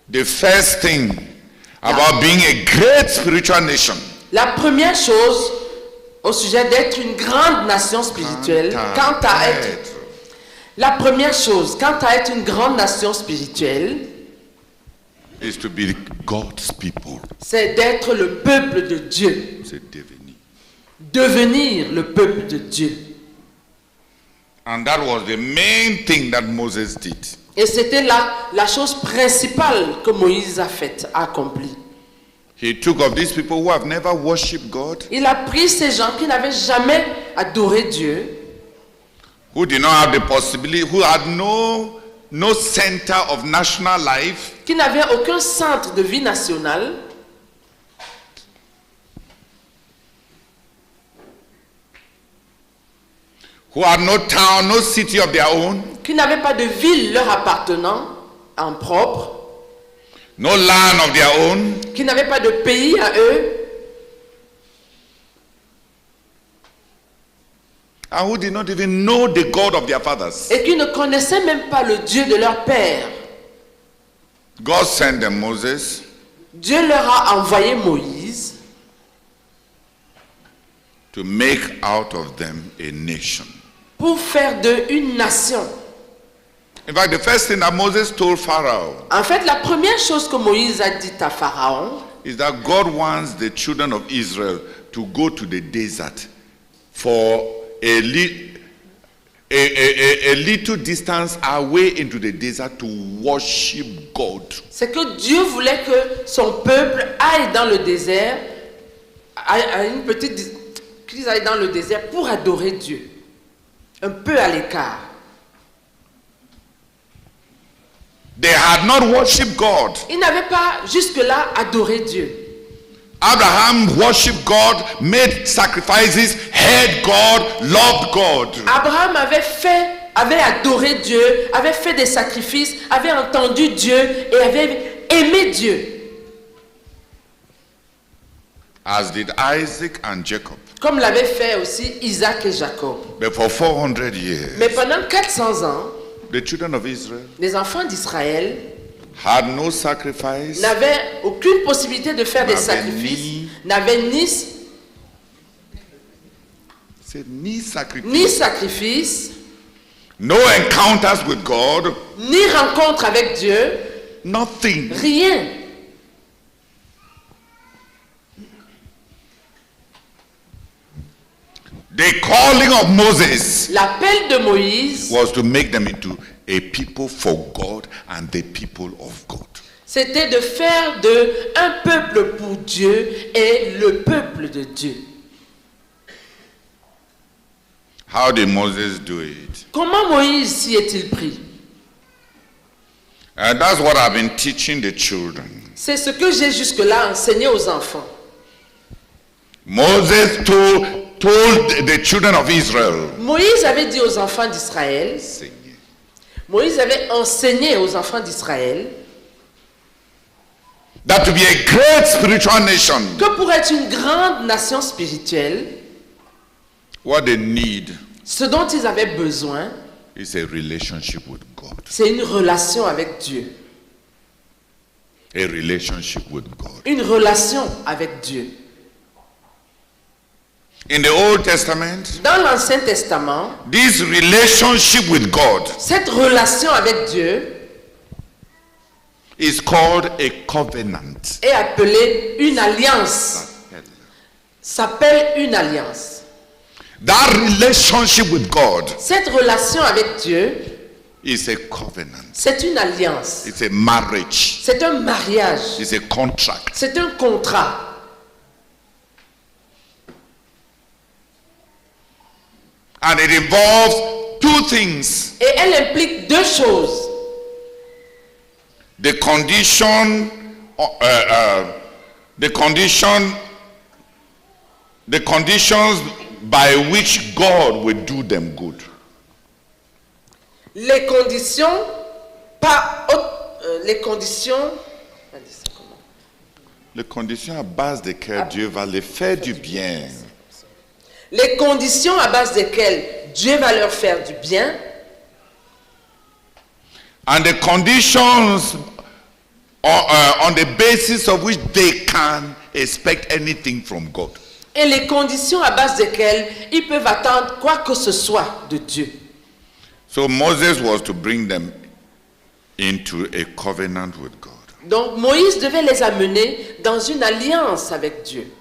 The first thing about being a great spiritual nation La première chose au sujet d'être une grande nation spirituelle, la première chose, quant à être une grande nation spirituelle, is to be God's people. c'est d'être le peuple de Dieu, C'est devenir. devenir le peuple de Dieu. And that was the main thing that Moses did. Et c'était la chose principale que Moïse a faite, a accomplie. He took of these people who have never worshipped God, Il a pris ces gens qui n'avaient jamais adoré Dieu, who did not have the possibility, who had no center of national life, qui n'avaient aucun centre de vie nationale, who had no town, no city of their own, qui n'avaient pas de ville leur appartenant en propre, no land of their own, qui n'avaient pas de pays à eux, and who did not even know the God of their fathers. et qui ne connaissaient même pas le Dieu de leur père. God sent them Moses Dieu leur a envoyé Moïse to make out of them a nation. pour faire d'eux une nation. In fact, the first thing that Moses told Pharaoh En fait, la première chose que Moïse a dit à Pharaon, is that God wants the children of Israel to go to the desert for a little distance away into the desert to worship God. c'est que Dieu voulait que son peuple aille dans le désert, qu'ils aillent dans le désert pour adorer Dieu, un peu à l'écart. They had not worshipped God. Ils n'avaient pas jusque-là adoré Dieu. Abraham worshipped God, made sacrifices, heard God, loved God. Abraham avait adoré Dieu, avait fait des sacrifices, avait entendu Dieu et avait aimé Dieu. As did Isaac and Jacob. Comme l'avaient fait aussi Isaac et Jacob. But for 400 years, Mais pendant 400 ans, the children of Israel les enfants d'Israël had no sacrifice, n'avaient aucune possibilité de faire des sacrifices, n'avaient ni sacrifice, no encounters with God, ni rencontre avec Dieu, nothing. rien. The calling of Moses L'appel de Moïse, was to make them into a people for God and the people of God. c'était de faire d'eux un peuple pour Dieu et le peuple de Dieu. How did Moses do it? Comment Moïse s'y est-il pris? And that's what I've been teaching the children. C'est ce que j'ai jusque-là enseigné aux enfants. Moses told the children of Israel, Moïse avait dit aux enfants d'Israël, Moïse avait enseigné aux enfants d'Israël that to be a great spiritual nation, que pour être une grande nation spirituelle, what they need ce dont ils avaient besoin, is a relationship with God. c'est une relation avec Dieu. A relationship with God. Une relation avec Dieu. In the Old Testament, Dans l'Ancien Testament, this relationship with God cette relation avec Dieu is called a covenant. est appelée une alliance. S'appelle une alliance. That relationship with God Cette relation avec Dieu, is a covenant. c'est une alliance. It's a marriage. C'est un mariage. It's a contract. C'est un contrat. And it involves two things. Et elle implique deux choses. The conditions by which God will do them good. Les conditions, les conditions, Les conditions à base desquelles Dieu va les faire du bien. les conditions à base desquelles Dieu va leur faire du bien, And the conditions on the basis of which they can expect anything from God. et les conditions à base desquelles ils peuvent attendre quoi que ce soit de Dieu. So Moses was to bring them into a covenant with God. Donc Moïse devait les amener dans une alliance avec Dieu.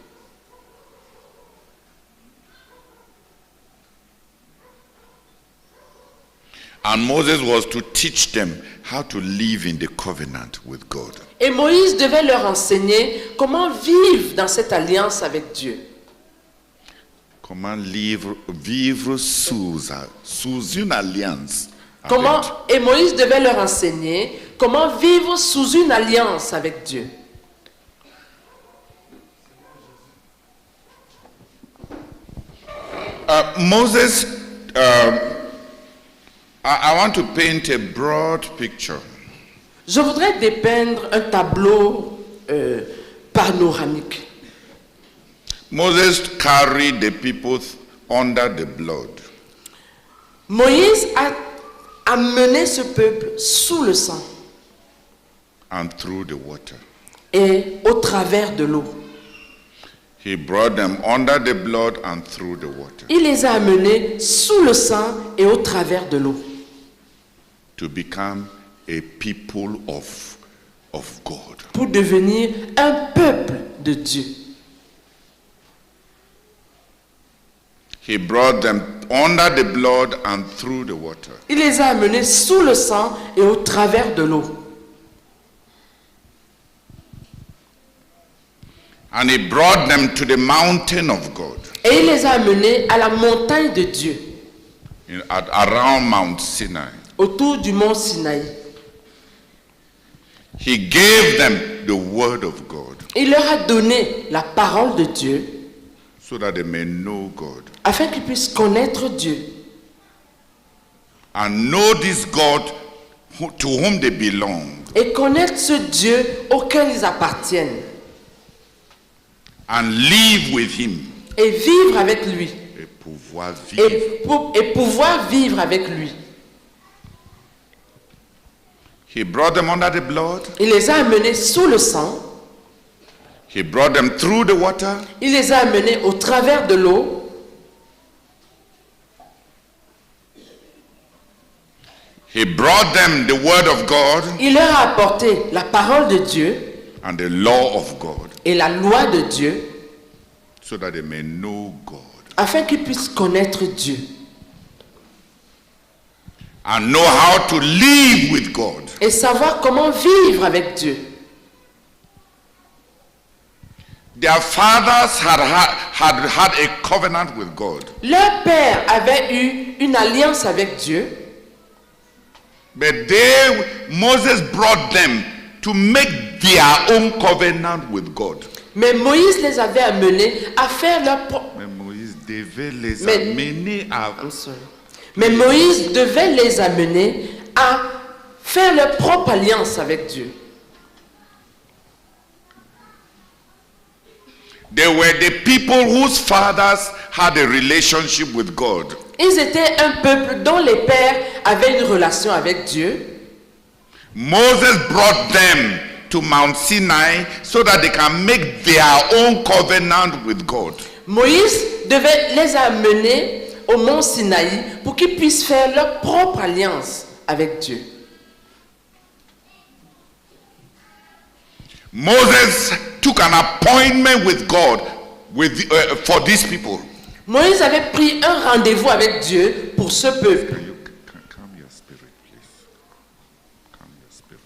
And Moses was to teach them how to live in the covenant with God. Et Moïse devait leur enseigner comment vivre dans cette alliance avec Dieu. Comment vivre sous une alliance. Comment, et Moïse devait leur enseigner comment vivre sous une alliance avec Dieu. Moses, I want to paint a broad picture. Je voudrais dépeindre un tableau panoramique. Moses carried the people under the blood. Moïse a amené ce peuple sous le sang And through the water. et au travers de l'eau. He brought them under the blood and through the water Il les a amenés sous le sang et au travers de l'eau to become a people of God. pour devenir un peuple de Dieu. He brought them under the blood and through the water Il les a amenés sous le sang et au travers de l'eau. and he brought them to the mountain of God Et il les a amenés à la montagne de Dieu, around Mount Sinai. autour du mont Sinaï. He gave them the word of God Il leur a donné la parole de Dieu so that they may know God afin qu'ils puissent connaître Dieu and know this God to whom they belong et connaître ce Dieu auquel ils appartiennent and live with him et vivre avec lui et pouvoir vivre. et pouvoir vivre avec lui. He brought them under the blood. Il les a amenés sous le sang, He brought them through the water. il les a amenés au travers de l'eau, He brought them the word of God il leur a apporté la parole de Dieu and the law of God et la loi de Dieu so that they may know God afin qu'ils puissent connaître Dieu and know how to live with God. et savoir comment vivre avec Dieu. Their fathers had a covenant with God, Leur père avait eu une alliance avec Dieu, but Moses brought them to make their own covenant with God. mais Moïse les avait amenés à faire leur propre... Mais Moïse devait les Mais- amener à Mais Moïse devait les amener à faire leur propre alliance avec Dieu. They were the people whose fathers had a relationship with God. Ils étaient un peuple dont les pères avaient une relation avec Dieu. Moses brought them to Mount Sinai so that they can make their own covenant with God. Moïse devait les amener au mont Sinaï pour qu'ils puissent faire leur propre alliance avec Dieu. Moses took an appointment with God for these people. Moïse avait pris un rendez-vous avec Dieu pour ce peuple. Calm your spirit, please. Calm your spirit.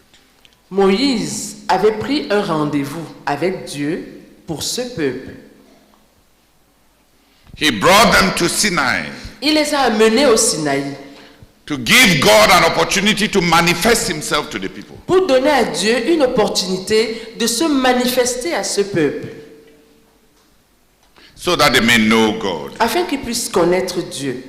Moïse avait pris un rendez-vous avec Dieu pour ce peuple. He brought them to Sinai Il les a amenés au Sinaï to give God an opportunity to manifest himself to the people. pour donner à Dieu une opportunité de se manifester à ce peuple, So that they may know God. afin qu'ils puissent connaître Dieu.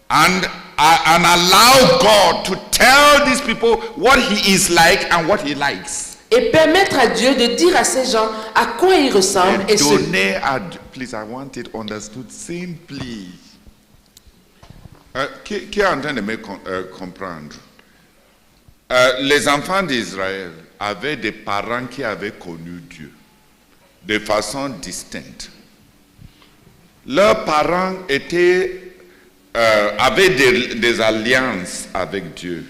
And allow God to tell these people what he is like and what he likes. Et permettre à Dieu de dire à ces gens à quoi ils ressemblent et ce Donner à Dieu. Please, I want it understood simply. Qui est en train de me comprendre? Les enfants d'Israël avaient des parents qui avaient connu Dieu de façon distincte. Leurs parents avaient des alliances avec Dieu.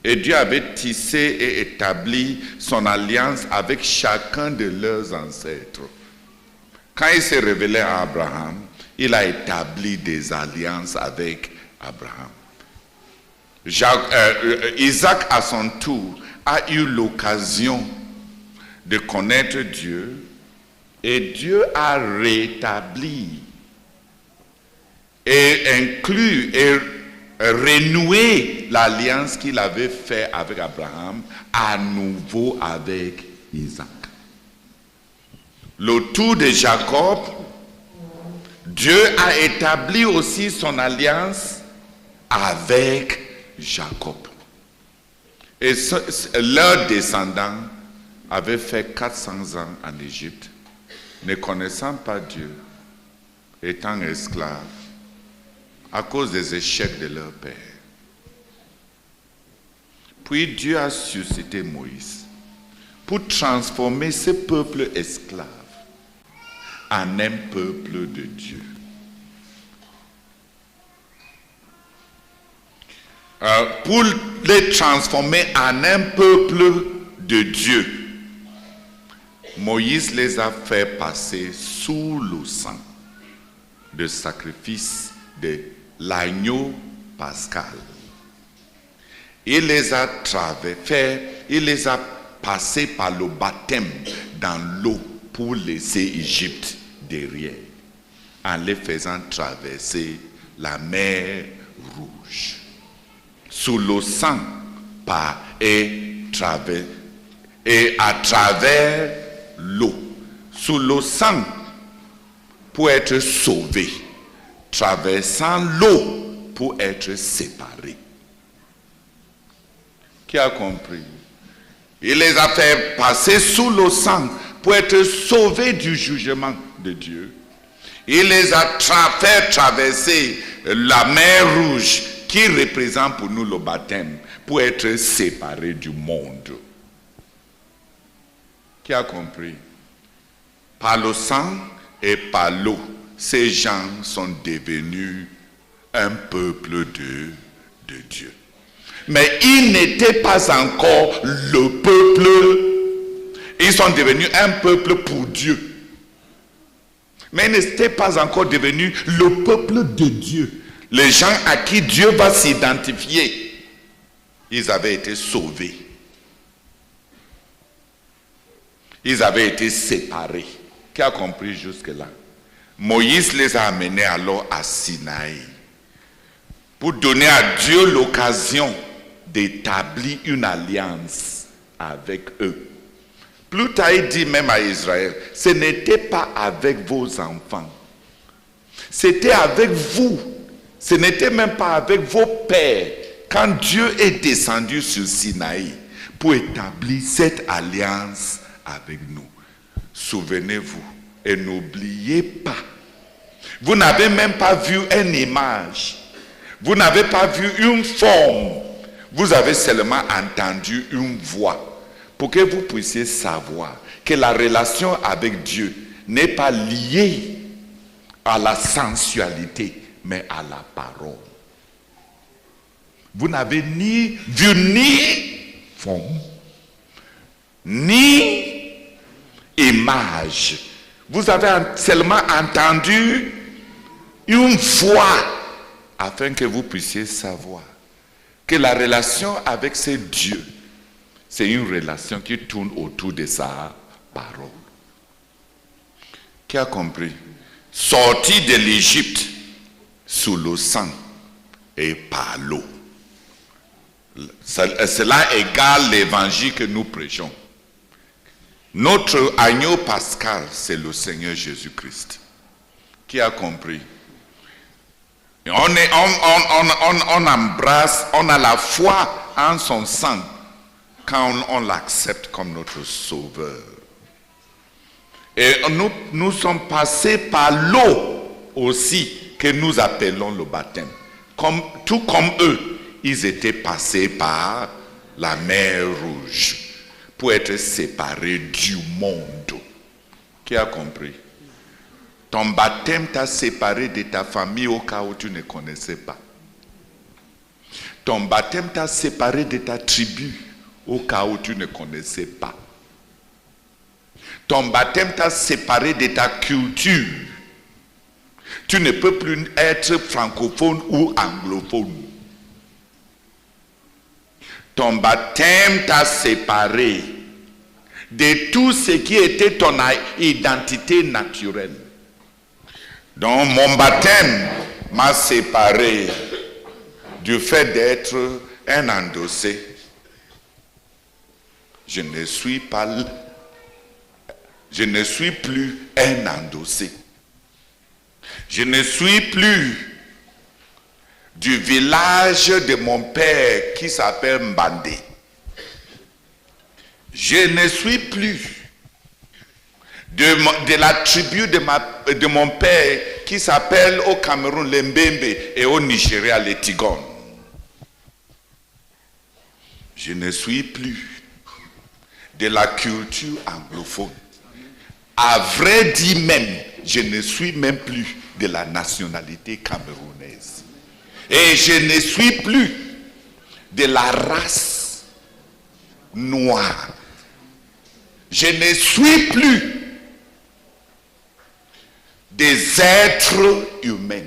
Et Dieu avait tissé et établi son alliance avec chacun de leurs ancêtres. Quand il s'est révélé à Abraham, il a établi des alliances avec Abraham. Isaac, à son tour, a eu l'occasion de connaître Dieu et Dieu a rétabli et inclus et renoué l'alliance qu'il avait faite avec Abraham à nouveau avec Isaac. Le tour de Jacob, Dieu a établi aussi son alliance avec Jacob. Et leurs descendants avaient fait 400 ans en Égypte, ne connaissant pas Dieu, étant esclaves, à cause des échecs de leur père. Puis Dieu a suscité Moïse pour transformer ce peuple esclave en un peuple de Dieu. Pour les transformer en un peuple de Dieu, Moïse les a fait passer sous le sang de sacrifice de l'agneau pascal. Il les a passés par le baptême dans l'eau pour laisser Égypte derrière, en les faisant traverser la mer Rouge. Sous le sang et à travers l'eau. Sous le sang pour être sauvé. Traversant l'eau pour être séparé. Qui a compris? Il les a fait passer sous le sang pour être sauvés du jugement de Dieu. Il les a fait traverser la mer Rouge qui représente pour nous le baptême pour être séparés du monde. Qui a compris? Par le sang et par l'eau, ces gens sont devenus un peuple de Dieu. Mais ils n'étaient pas encore le peuple. Ils sont devenus un peuple pour Dieu. Mais ils n'étaient pas encore devenus le peuple de Dieu. Les gens à qui Dieu va s'identifier, ils avaient été sauvés. Ils avaient été séparés. Qui a compris jusque-là? Moïse les a amenés alors à Sinaï pour donner à Dieu l'occasion d'établir une alliance avec eux. Plus tard, il dit même à Israël, ce n'était pas avec vos enfants, c'était avec vous. Ce n'était même pas avec vos pères quand Dieu est descendu sur Sinaï pour établir cette alliance avec nous. Souvenez-vous et n'oubliez pas, vous n'avez même pas vu une image, vous n'avez pas vu une forme, vous avez seulement entendu une voix pour que vous puissiez savoir que la relation avec Dieu n'est pas liée à la sensualité, mais à la parole. Vous n'avez ni vu ni forme, ni image. Vous avez seulement entendu une voix afin que vous puissiez savoir que la relation avec ce Dieu, c'est une relation qui tourne autour de sa parole. Qui a compris? Sorti de l'Égypte sous le sang et par l'eau. Cela égale l'évangile que nous prêchons. Notre agneau pascal, c'est le Seigneur Jésus-Christ. Qui a compris? On embrasse, on a la foi en son sang quand on l'accepte comme notre sauveur. Et nous sommes passés par l'eau aussi que nous appelons le baptême. Tout comme eux, ils étaient passés par la mer Rouge pour être séparés du monde. Qui a compris? Ton baptême t'a séparé de ta famille au cas où tu ne connaissais pas. Ton baptême t'a séparé de ta tribu au cas où tu ne connaissais pas. Ton baptême t'a séparé de ta culture. Tu ne peux plus être francophone ou anglophone. Ton baptême t'a séparé de tout ce qui était ton identité naturelle. Donc mon baptême m'a séparé du fait d'être un endossé. Je ne suis plus un endossé. Je ne suis plus du village de mon père qui s'appelle Mbandé. Je ne suis plus de la tribu de mon père qui s'appelle au Cameroun les Mbembe et au Nigeria les Tigons. Je ne suis plus de la culture anglophone. À vrai dire même, je ne suis même plus de la nationalité camerounaise. Et je ne suis plus de la race noire. Je ne suis plus des êtres humains.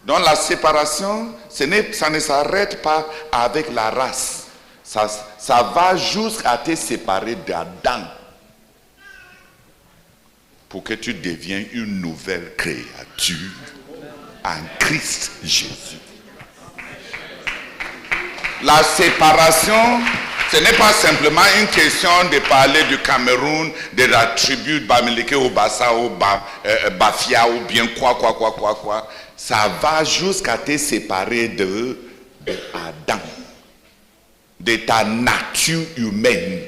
Donc la séparation, ça ne s'arrête pas avec la race. Ça va jusqu'à te séparer d'Adam pour que tu deviennes une nouvelle créature en Christ Jésus. La séparation, ce n'est pas simplement une question de parler du Cameroun, de la tribu de Bamileke ou Bassa ou Bafia ou bien quoi. Ça va jusqu'à te séparer de Adam, de ta nature humaine,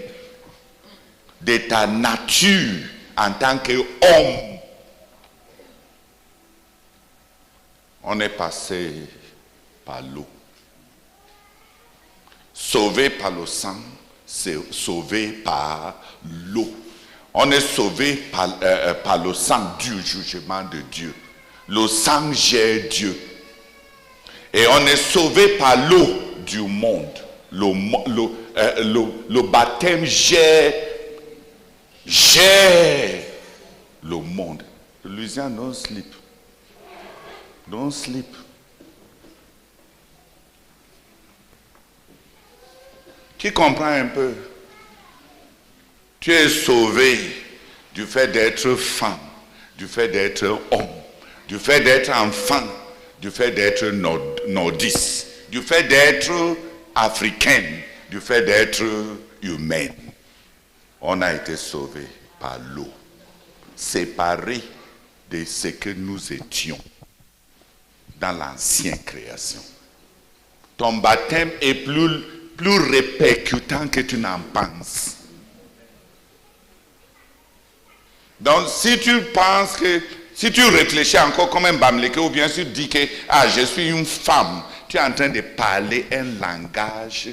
de ta nature en tant qu'homme. On est passé par l'eau. Sauvé par le sang, c'est sauvé par l'eau. On est sauvé par le sang du jugement de Dieu. Le sang gère Dieu. Et on est sauvé par l'eau du monde. Le baptême gère le monde. Louisiane, don't sleep. Don't sleep. Qui comprend un peu? Tu es sauvé du fait d'être femme, du fait d'être homme, du fait d'être enfant, du fait d'être nordiste, du fait d'être africaine, du fait d'être humaine. On a été sauvé par l'eau, séparé de ce que nous étions dans l'ancienne création. Ton baptême est plus répercutant que tu n'en penses. Donc si tu penses que, si tu réfléchis encore comme un Bamileke ou bien tu dis que je suis une femme, tu es en train de parler un langage.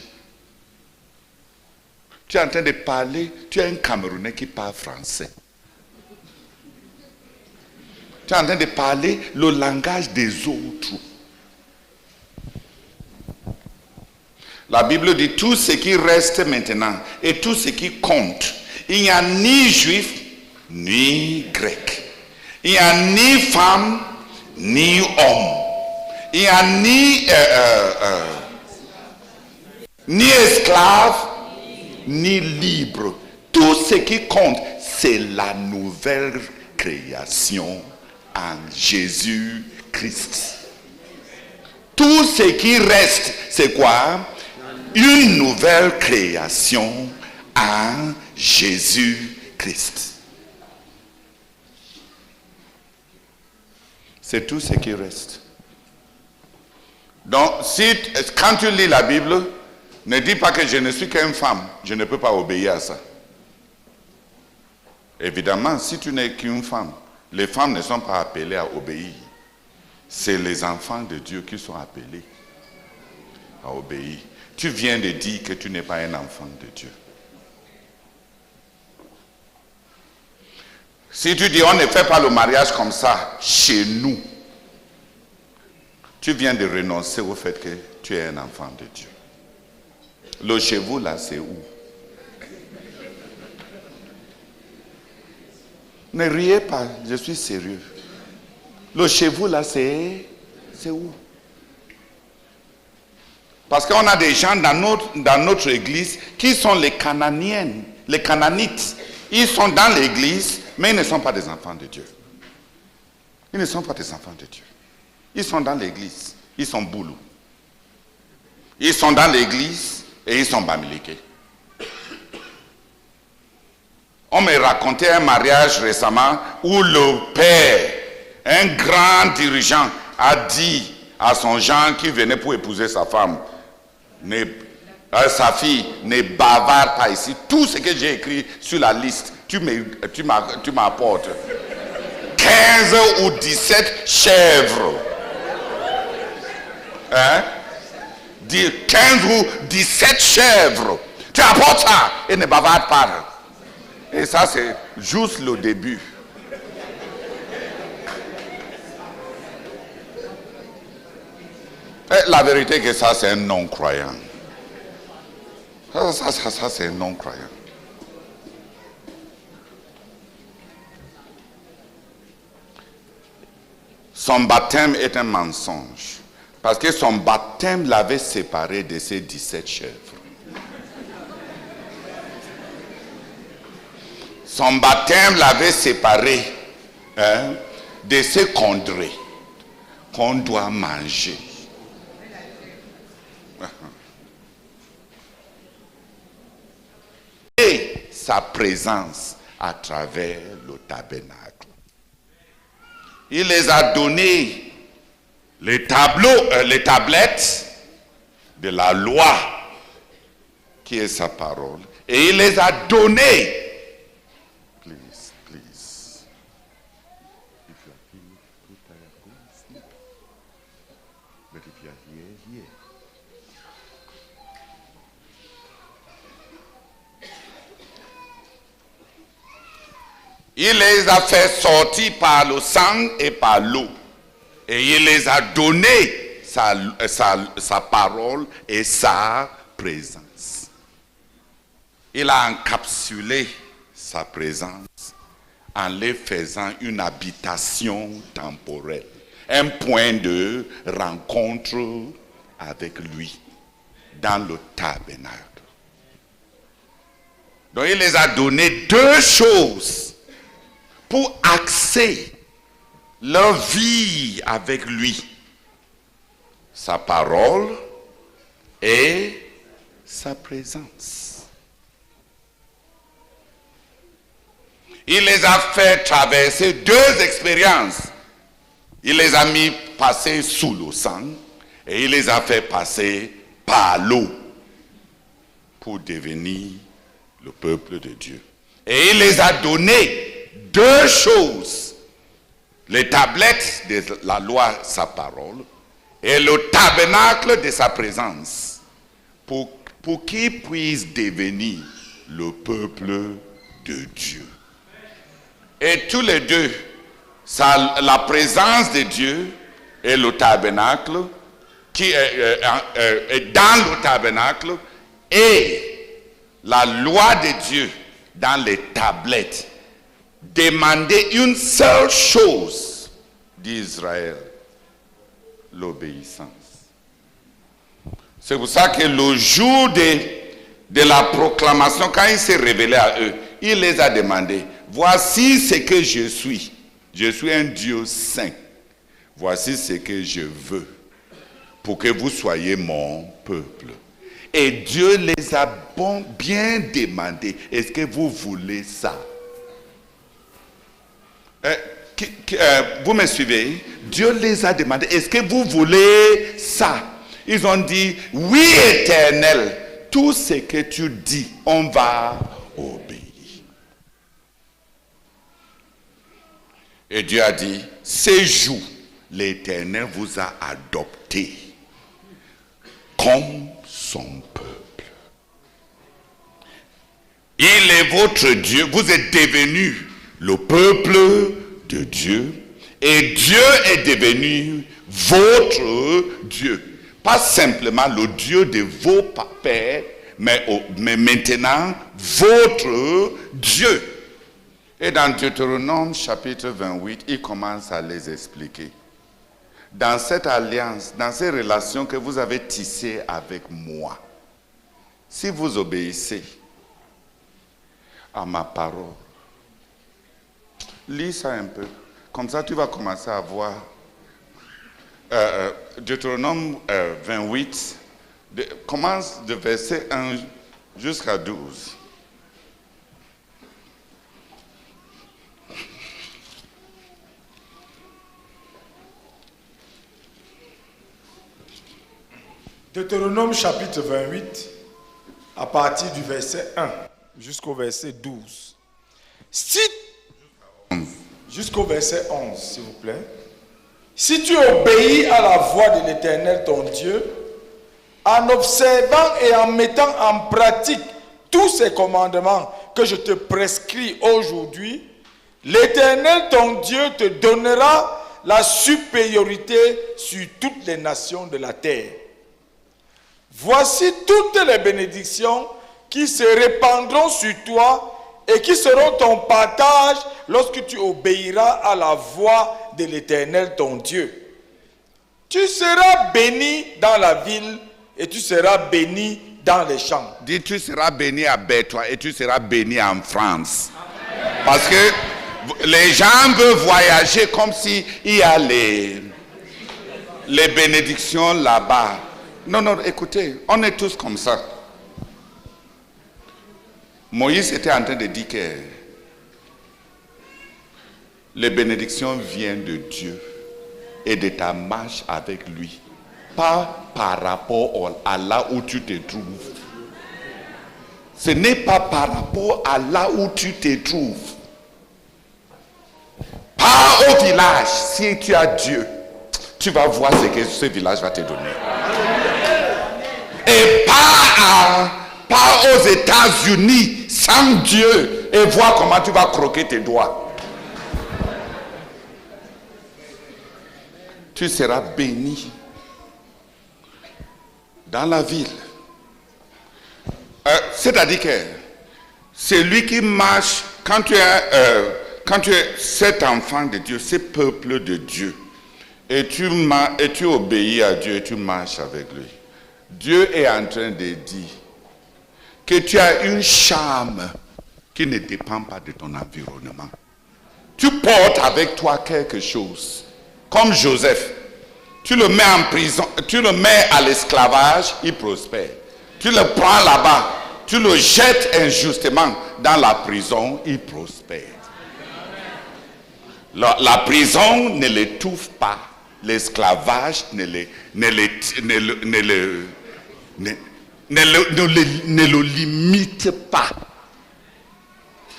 Tu es en train de parler, tu es un Camerounais qui parle français. Tu es en train de parler le langage des autres. La Bible dit tout ce qui reste maintenant et tout ce qui compte. Il n'y a ni juif ni grec. Il n'y a ni femme ni homme. Il n'y a ni esclave ni libre. Tout ce qui compte, c'est la nouvelle création en Jésus-Christ. Tout ce qui reste, c'est quoi? Une nouvelle création en Jésus-Christ. C'est tout ce qui reste. Donc, quand tu lis la Bible, ne dis pas que je ne suis qu'une femme, je ne peux pas obéir à ça. Évidemment, si tu n'es qu'une femme, les femmes ne sont pas appelées à obéir. C'est les enfants de Dieu qui sont appelés à obéir. Tu viens de dire que tu n'es pas un enfant de Dieu. Si tu dis on ne fait pas le mariage comme ça chez nous, tu viens de renoncer au fait que tu es un enfant de Dieu. Le chez vous là, c'est où? Ne riez pas, je suis sérieux. Le chez vous là, c'est où? Parce qu'on a des gens dans notre église qui sont les Cananiennes, les Cananites. Ils sont dans l'église, mais ils ne sont pas des enfants de Dieu. Ils ne sont pas des enfants de Dieu. Ils sont dans l'église, ils sont boulous. Ils sont dans l'église et ils sont bamiliqués. On me racontait un mariage récemment où le père, un grand dirigeant, a dit à son genre qui venait pour épouser sa femme, sa fille, ne bavarde pas ici. Tout ce que j'ai écrit sur la liste, tu m'apportes 15 ou 17 chèvres. Hein? 15 ou 17 chèvres. Tu apportes ça et ne bavarde pas. Et ça, c'est juste le début. Et la vérité est que ça, c'est un non-croyant. Ça, c'est un non-croyant. Son baptême est un mensonge. Parce que son baptême l'avait séparé de ses 17 chèvres. Son baptême l'avait séparé de ces condrés qu'on doit manger. Et sa présence à travers le tabernacle. Il les a donné les tablettes de la loi qui est sa parole. Et il les a données. Please. If you are here, too tired, go and sleep. But if you are here. Il les a fait sortir par le sang et par l'eau. Et il les a donné sa parole et sa présence. Il a encapsulé sa présence en les faisant une habitation temporelle. Un point de rencontre avec lui dans le tabernacle. Donc il les a donné deux choses pour axer leur vie avec lui. Sa parole et sa présence. Il les a fait traverser deux expériences. Il les a mis passer sous le sang et il les a fait passer par l'eau pour devenir le peuple de Dieu. Et il les a donné deux choses. Les tablettes de la loi, sa parole, et le tabernacle de sa présence, pour qu'ils puissent devenir le peuple de Dieu. Et tous les deux la présence de Dieu est le tabernacle, qui est dans le tabernacle, et la loi de Dieu dans les tablettes demandait une seule chose d'Israël, l'obéissance. C'est pour ça que le jour de la proclamation, quand il s'est révélé à eux, il les a demandé, voici ce que je suis. Je suis un Dieu saint. Voici ce que je veux pour que vous soyez mon peuple. Et Dieu les a bien demandé. Est-ce que vous voulez ça? Vous me suivez? Dieu les a demandé. Est-ce que vous voulez ça? Ils ont dit, oui Éternel, tout ce que tu dis, on va obéir. Et Dieu a dit, ce jour, l'Éternel vous a adopté comme son peuple. Il est votre Dieu, vous êtes devenu le peuple de Dieu, et Dieu est devenu votre Dieu. Pas simplement le Dieu de vos pères, mais maintenant votre Dieu. Et dans Deutéronome chapitre 28, il commence à les expliquer. Dans cette alliance, dans ces relations que vous avez tissées avec moi, si vous obéissez à ma parole, lis ça un peu. Comme ça, tu vas commencer à voir Deutéronome 28, commence de verset 1 jusqu'à 12. Deutéronome chapitre 28, à partir du verset 1 jusqu'au verset 12. Jusqu'au verset 11, s'il vous plaît. Si tu obéis à la voix de l'Éternel ton Dieu, en observant et en mettant en pratique tous ces commandements que je te prescris aujourd'hui, l'Éternel ton Dieu te donnera la supériorité sur toutes les nations de la terre. Voici toutes les bénédictions qui se répandront sur toi et qui seront ton partage lorsque tu obéiras à la voix de l'Éternel ton Dieu. Tu seras béni dans la ville et tu seras béni dans les champs. Dis, tu seras béni à Bétois et tu seras béni en France. Parce que les gens veulent voyager comme s'il y a les bénédictions là-bas. Non, écoutez, on est tous comme ça. Moïse était en train de dire que les bénédictions viennent de Dieu et de ta marche avec lui. Pas par rapport à là où tu te trouves. Ce n'est pas par rapport à là où tu te trouves. Pars au village, si tu as Dieu, tu vas voir ce que ce village va te donner. Et pars aux États-Unis sans Dieu et vois comment tu vas croquer tes doigts. Tu seras béni dans la ville. C'est-à-dire que celui qui marche, quand tu es cet enfant de Dieu, ce peuple de Dieu, et tu obéis à Dieu et tu marches avec lui, Dieu est en train de dire que tu as une charme qui ne dépend pas de ton environnement. Tu portes avec toi quelque chose. Comme Joseph, tu le mets en prison, tu le mets à l'esclavage, il prospère. Tu le prends là-bas, tu le jettes injustement dans la prison, il prospère. La prison ne l'étouffe pas, l'esclavage ne le limite pas.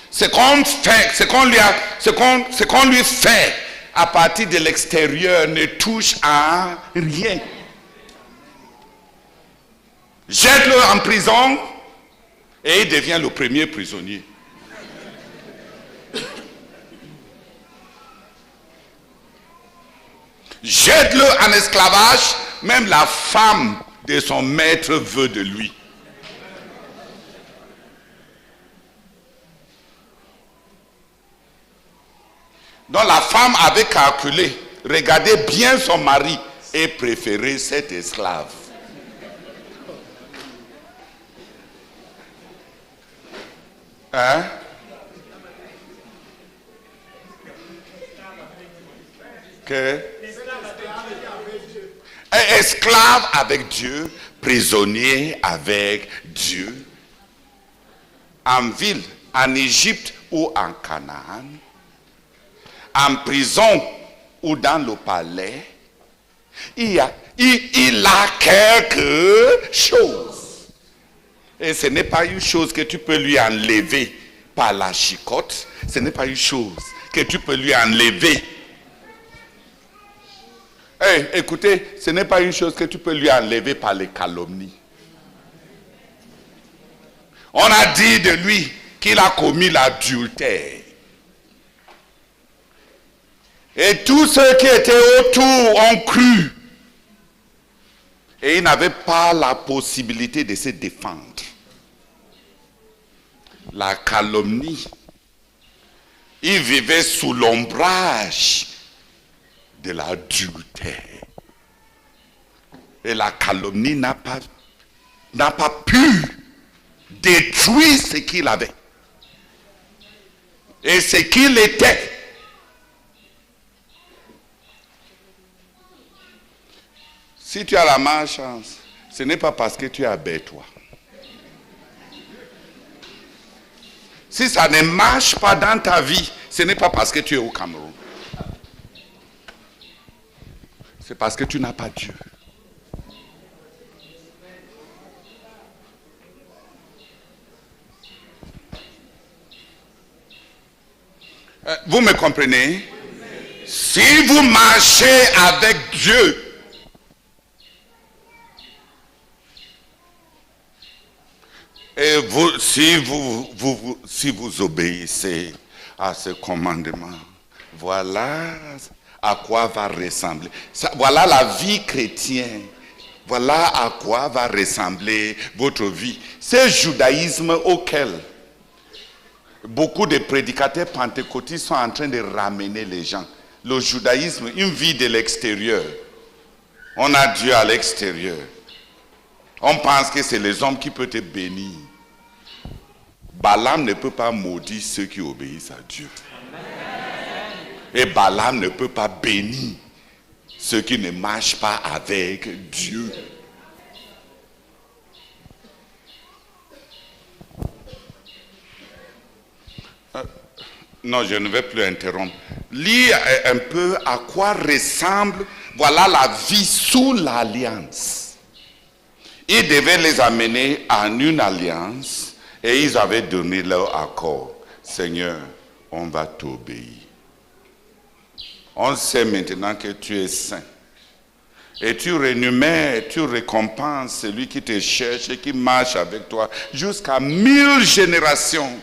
Ce qu'on lui fait à partir de l'extérieur ne touche à rien. Jette-le en prison et il devient le premier prisonnier. jette-le en esclavage, même la femme de son maître veut de lui. Donc la femme avait calculé, regardez bien son mari et préféré cet esclave. Hein? Que? Esclave avec Dieu, prisonnier avec Dieu. En ville, en Égypte ou en Canaan, en prison ou dans le palais, il a quelque chose. Et ce n'est pas une chose que tu peux lui enlever par la chicotte. Ce n'est pas une chose que tu peux lui enlever. Écoutez, ce n'est pas une chose que tu peux lui enlever par les calomnies. On a dit de lui qu'il a commis l'adultère. Et tous ceux qui étaient autour ont cru. Et ils n'avaient pas la possibilité de se défendre. La calomnie. Ils vivaient sous l'ombrage de l'adultère. Et la calomnie n'a pas pu détruire ce qu'il avait. Et ce qu'il était. Si tu as la malchance, ce n'est pas parce que tu es bête-toi. Si ça ne marche pas dans ta vie, ce n'est pas parce que tu es au Cameroun. C'est parce que tu n'as pas Dieu. Vous me comprenez? Si vous marchez avec Dieu, et si vous obéissez à ce commandement, voilà à quoi va ressembler. Voilà la vie chrétienne. Voilà à quoi va ressembler votre vie. Ce judaïsme auquel beaucoup de prédicateurs pentecôtistes sont en train de ramener les gens. Le judaïsme, une vie de l'extérieur. On a Dieu à l'extérieur. On pense que c'est les hommes qui peuvent te bénir. Balaam ne peut pas maudire ceux qui obéissent à Dieu. Et Balaam ne peut pas bénir ceux qui ne marchent pas avec Dieu. Non, je ne vais plus interrompre. Lis un peu à quoi ressemble, voilà la vie sous l'alliance. Il devait les amener en une alliance et ils avaient donné leur accord. Seigneur, on va t'obéir. On sait maintenant que tu es saint. Et tu rémunères, tu récompenses celui qui te cherche et qui marche avec toi jusqu'à 1000 générations.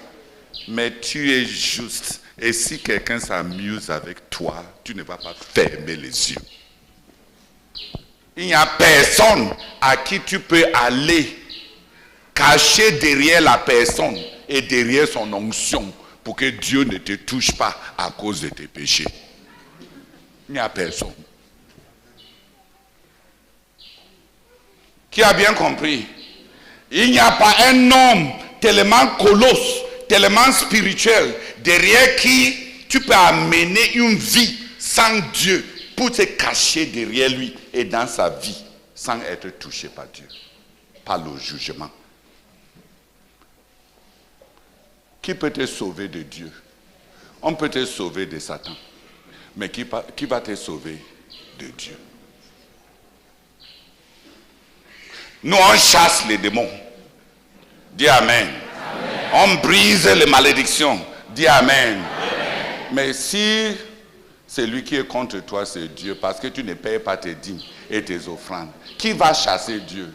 Mais tu es juste. Et si quelqu'un s'amuse avec toi, tu ne vas pas fermer les yeux. Il n'y a personne à qui tu peux aller cacher derrière la personne et derrière son onction pour que Dieu ne te touche pas à cause de tes péchés. Il n'y a personne. Qui a bien compris? Il n'y a pas un homme tellement colosse, tellement spirituel, derrière qui tu peux amener une vie sans Dieu pour te cacher derrière lui et dans sa vie sans être touché par Dieu, par le jugement. Qui peut te sauver de Dieu? On peut te sauver de Satan, mais qui va te sauver de Dieu? Nous, on chasse les démons. Dis Amen. On brise les malédictions. Dis Amen. Mais si celui qui est contre toi, c'est Dieu, parce que tu ne payes pas tes dîmes et tes offrandes, qui va chasser Dieu?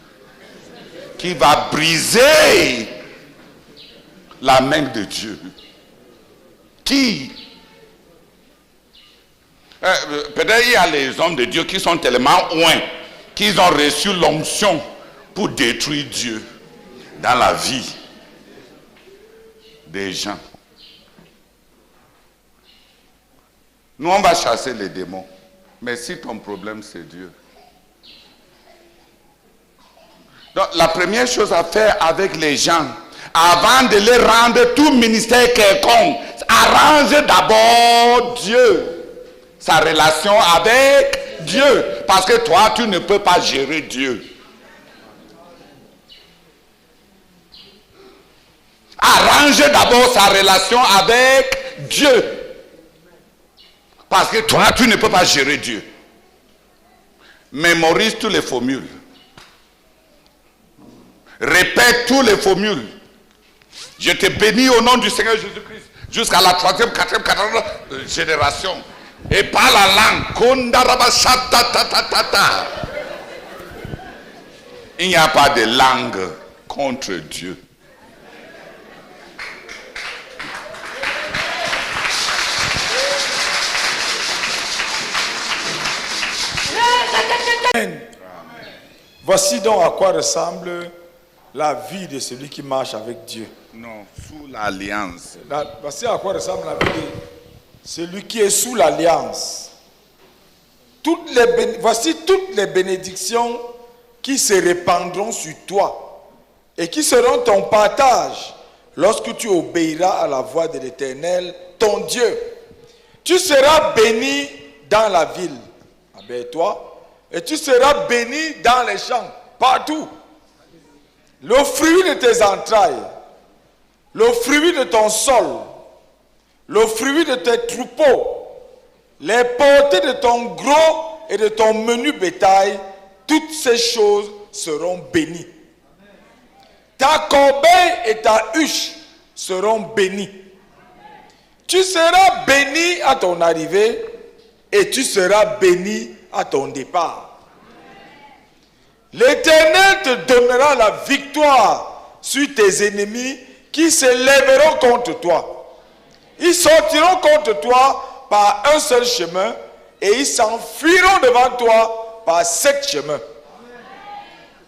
Qui va briser la main de Dieu? Qui? Peut-être il y a les hommes de Dieu qui sont tellement loin qu'ils ont reçu l'onction pour détruire Dieu dans la vie des gens. Nous, on va chasser les démons. Mais si ton problème, c'est Dieu. Donc, la première chose à faire avec les gens, avant de les rendre tout ministère quelconque, arrange d'abord Dieu. Sa relation avec Dieu. Parce que toi, tu ne peux pas gérer Dieu. Arrange d'abord sa relation avec Dieu. Parce que toi, tu ne peux pas gérer Dieu. Mémorise tous les formules. Répète tous les formules. Je te bénis au nom du Seigneur Jésus-Christ jusqu'à la 3e, 4e, 4e génération. Et par la langue, il n'y a pas de langue contre Dieu. Amen. Voici donc à quoi ressemble la vie de celui qui marche avec Dieu. Non, sous l'alliance. Voici à quoi ressemble la vie de celui qui est sous l'alliance. Voici toutes les bénédictions qui se répandront sur toi et qui seront ton partage lorsque tu obéiras à la voix de l'Éternel, ton Dieu. Tu seras béni dans la ville, avec toi, et tu seras béni dans les champs, partout. Le fruit de tes entrailles, le fruit de ton sol, le fruit de tes troupeaux, les portées de ton gros et de ton menu bétail, toutes ces choses seront bénies. Ta corbeille et ta huche seront bénies. Tu seras béni à ton arrivée et tu seras béni à ton départ. L'Éternel te donnera la victoire sur tes ennemis qui se lèveront contre toi. Ils sortiront contre toi par un seul chemin et ils s'enfuiront devant toi par 7 chemins.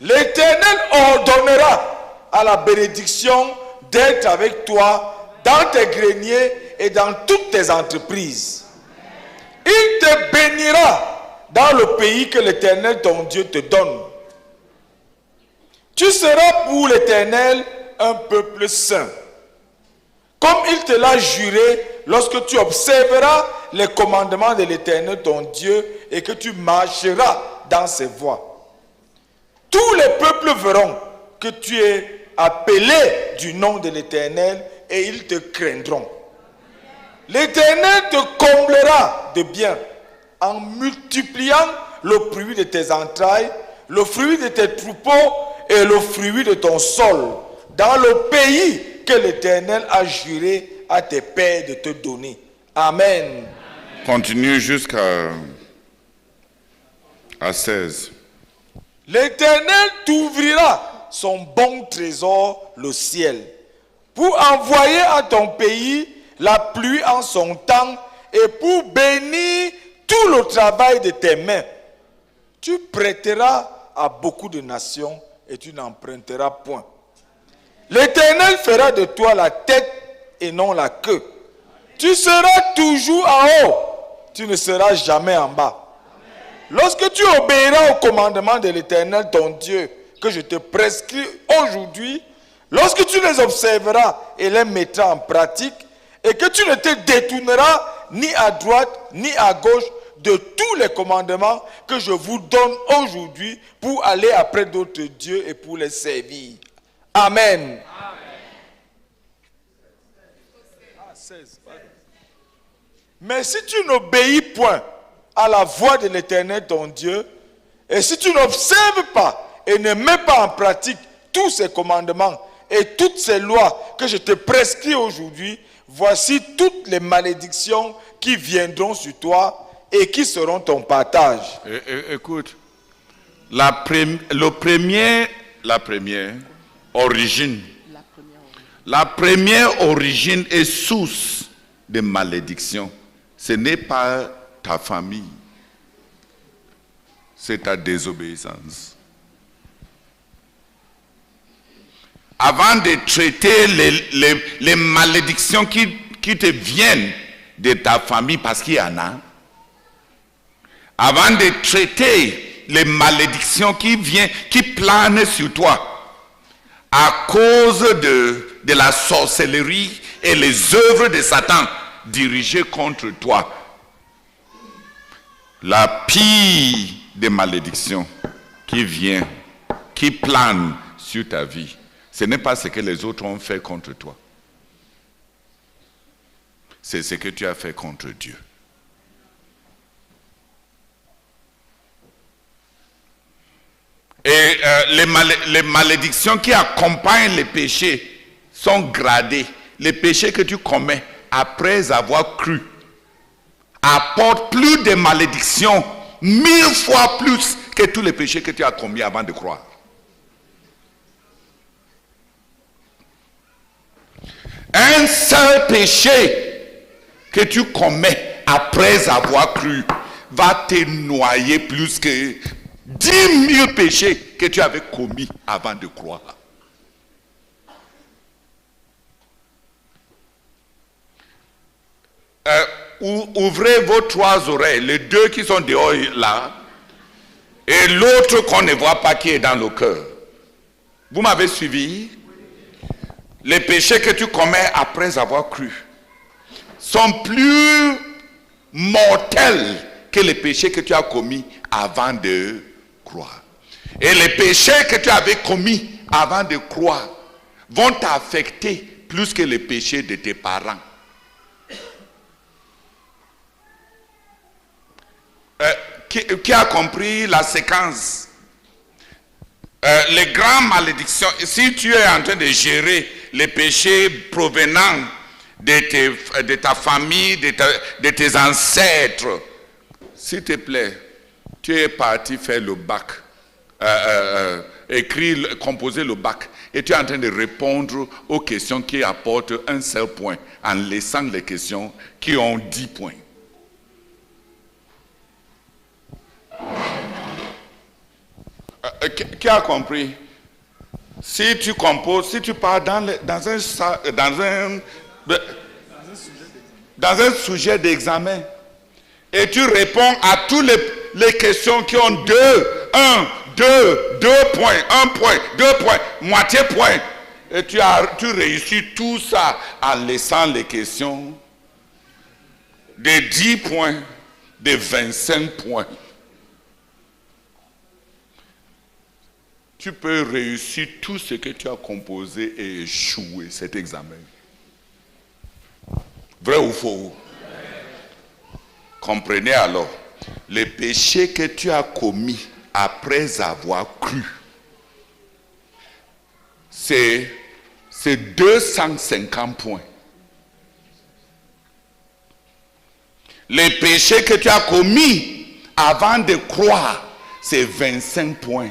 L'Éternel ordonnera à la bénédiction d'être avec toi dans tes greniers et dans toutes tes entreprises. Il te bénira dans le pays que l'Éternel ton Dieu te donne. Tu seras pour l'Éternel un peuple saint, comme il te l'a juré lorsque tu observeras les commandements de l'Éternel ton Dieu et que tu marcheras dans ses voies. Tous les peuples verront que tu es appelé du nom de l'Éternel et ils te craindront. L'Éternel te comblera de bien en multipliant le fruit de tes entrailles, le fruit de tes troupeaux et le fruit de ton sol, dans le pays que l'Éternel a juré à tes pères de te donner. Amen. Continue jusqu'à 16. L'Éternel t'ouvrira son bon trésor, le ciel, pour envoyer à ton pays la pluie en son temps et pour bénir tout le travail de tes mains. Tu prêteras à beaucoup de nations et tu n'emprunteras point. L'Éternel fera de toi la tête et non la queue. Tu seras toujours en haut, tu ne seras jamais en bas. Lorsque tu obéiras au commandement de l'Éternel ton Dieu que je te prescris aujourd'hui, lorsque tu les observeras et les mettras en pratique, et que tu ne te détourneras ni à droite ni à gauche de tous les commandements que je vous donne aujourd'hui pour aller après d'autres dieux et pour les servir. Amen. Mais si tu n'obéis point à la voix de l'Éternel ton Dieu, et si tu n'observes pas et ne mets pas en pratique tous ces commandements et toutes ces lois que je te prescris aujourd'hui, voici toutes les malédictions qui viendront sur toi et qui seront ton partage. Écoute, la première origine et source de malédiction, ce n'est pas ta famille. C'est ta désobéissance. Avant de traiter les malédictions qui te viennent de ta famille, parce qu'il y en a, avant de traiter les malédictions qui planent sur toi à cause de la sorcellerie et les œuvres de Satan dirigées contre toi, la pire des malédictions qui plane sur ta vie, ce n'est pas ce que les autres ont fait contre toi. C'est ce que tu as fait contre Dieu. Et les malédictions qui accompagnent les péchés sont gradées. Les péchés que tu commets après avoir cru apportent plus de malédictions, 1000 fois plus que tous les péchés que tu as commis avant de croire. Un seul péché que tu commets après avoir cru va te noyer plus que 10 000 péchés que tu avais commis avant de croire. Ouvrez vos 3 oreilles, les 2 qui sont dehors là, et l'autre qu'on ne voit pas qui est dans le cœur. Vous m'avez suivi? Les péchés que tu commets après avoir cru sont plus mortels que les péchés que tu as commis avant de croire. Et les péchés que tu avais commis avant de croire vont t'affecter plus que les péchés de tes parents. Qui a compris la séquence? Les grandes malédictions, si tu es en train de gérer les péchés provenant de ta famille, de tes ancêtres, s'il te plaît, tu es parti faire le bac, composer le bac, et tu es en train de répondre aux questions qui apportent un seul point, en laissant les questions qui ont 10 points. Qui a compris? Si tu composes, si tu pars dans un sujet d'examen et tu réponds à toutes les questions qui ont 2 points, 1 point, 2 points, moitié point, et tu réussis tout ça en laissant les questions de 10 points, de 25 points. Tu peux réussir tout ce que tu as composé et échouer cet examen. Vrai ou faux? Comprenez alors, les péchés que tu as commis après avoir cru, c'est 250 points. Les péchés que tu as commis avant de croire, c'est 25 points.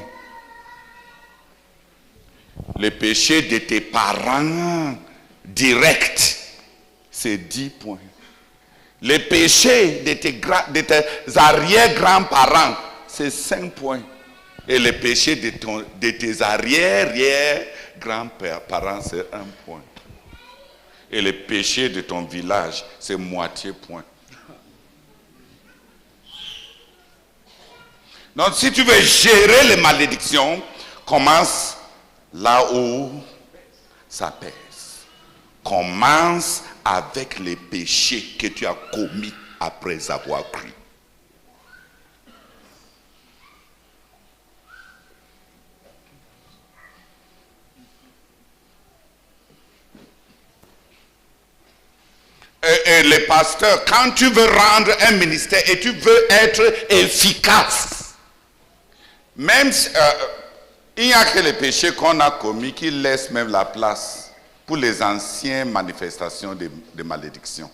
Les péchés de tes parents directs, c'est 10 points. Les péchés de tes arrière-grands-parents, c'est 5 points. Et les péchés de tes arrière-grands-parents, c'est 1 point. Et les péchés de ton village, c'est moitié point. Donc si tu veux gérer les malédictions, commence là où ça pèse. Commence avec les péchés que tu as commis après avoir cru. Et les pasteurs, quand tu veux rendre un ministère et tu veux être efficace, même il n'y a que les péchés qu'on a commis qui laissent même la place pour les anciennes manifestations de malédiction.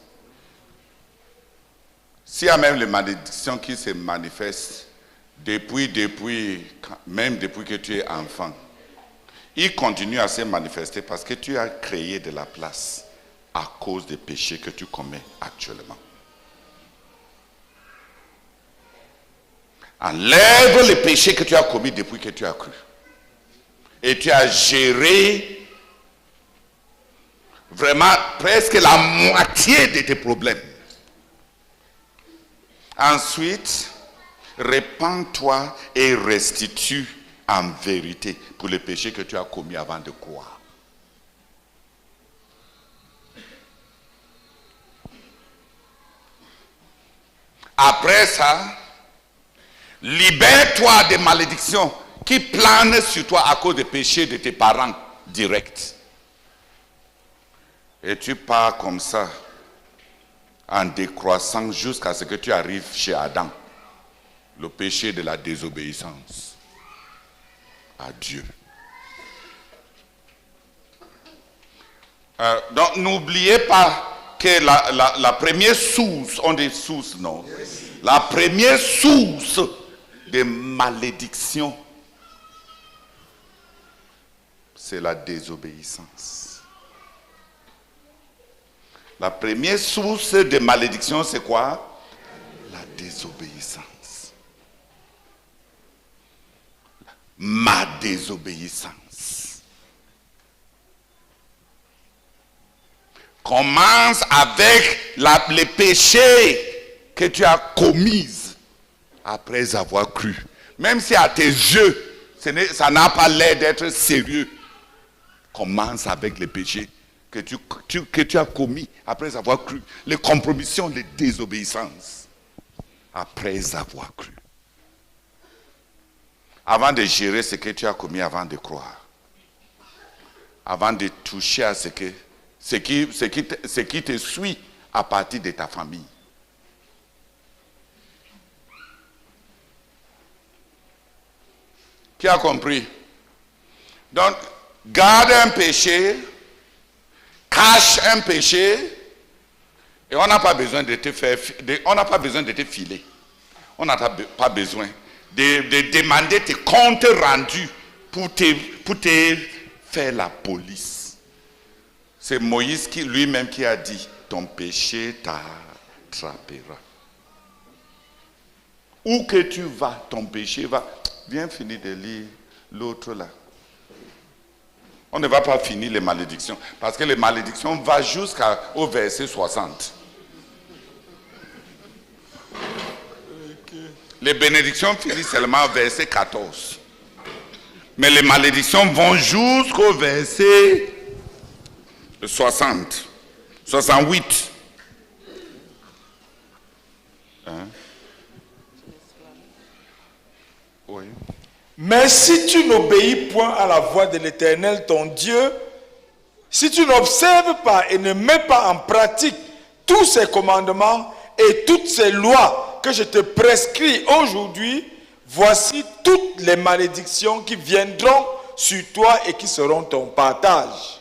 S'il y a même les malédictions qui se manifestent même depuis que tu es enfant, ils continuent à se manifester parce que tu as créé de la place à cause des péchés que tu commets actuellement. enlève les péchés que tu as commis depuis que tu as cru. Et tu as géré vraiment presque la moitié de tes problèmes. Ensuite, répands-toi et restitue en vérité pour les péchés que tu as commis avant de croire. Après ça, libère-toi des malédictions qui planent sur toi à cause des péchés de tes parents directs. Et tu pars comme ça, en décroissant jusqu'à ce que tu arrives chez Adam, le péché de la désobéissance à Dieu. Donc n'oubliez pas que la première source, on dit source, non? La première source de malédiction, c'est la désobéissance. La première source de malédiction, c'est quoi? La désobéissance. Ma désobéissance. Commence avec les péchés que tu as commis après avoir cru. Même si à tes yeux, ça n'a pas l'air d'être sérieux. Commence avec les péchés que tu as commis après avoir cru. Les compromissions, les désobéissances. Après avoir cru. Avant de gérer ce que tu as commis avant de croire. Avant de toucher à ce qui te suit à partir de ta famille. Qui a compris? Donc, garde un péché, cache un péché, et on n'a pas besoin de te faire, on n'a pas besoin de te filer. On n'a pas besoin de demander tes comptes rendus pour te faire la police. C'est Moïse lui-même qui a dit, ton péché t'attrapera. Où que tu vas, ton péché va. Viens finir de lire l'autre là. On ne va pas finir les malédictions, parce que les malédictions vont jusqu'au verset 60. Les bénédictions finissent seulement au verset 14. Mais les malédictions vont jusqu'au verset 60, 68. Hein? Oui. Mais si tu n'obéis point à la voix de l'Éternel ton Dieu, si tu n'observes pas et ne mets pas en pratique tous ces commandements et toutes ces lois que je te prescris aujourd'hui, voici toutes les malédictions qui viendront sur toi et qui seront ton partage.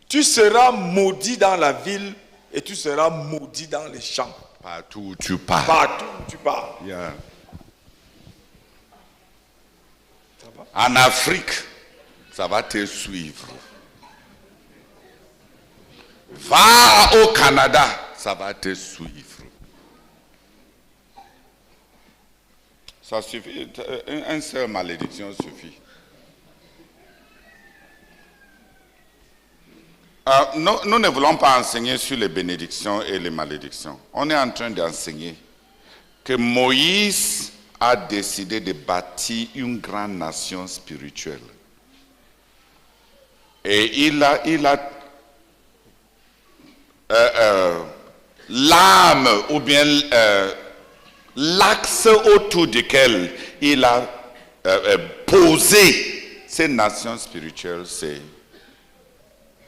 Tu seras maudit dans la ville et tu seras maudit dans les champs. Partout où tu pars. Partout où tu pars. Yeah. En Afrique, ça va te suivre. Va au Canada, ça va te suivre. Ça suffit. Une seule malédiction suffit. Nous ne voulons pas enseigner sur les bénédictions et les malédictions. On est en train d'enseigner que Moïse a décidé de bâtir une grande nation spirituelle. Et il a l'âme ou bien l'axe autour duquel il a posé cette nation spirituelle, c'est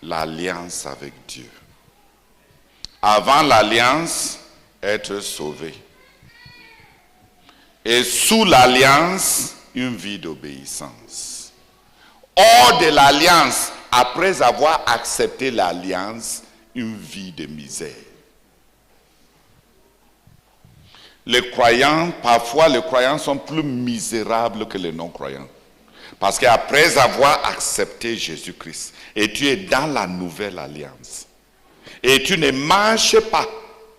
l'alliance avec Dieu. Avant l'alliance, être sauvé. Et sous l'alliance, une vie d'obéissance. Hors de l'alliance, après avoir accepté l'alliance, une vie de misère. Les croyants, parfois les croyants sont plus misérables que les non-croyants. Parce qu'après avoir accepté Jésus-Christ, et tu es dans la nouvelle alliance, et tu ne marches pas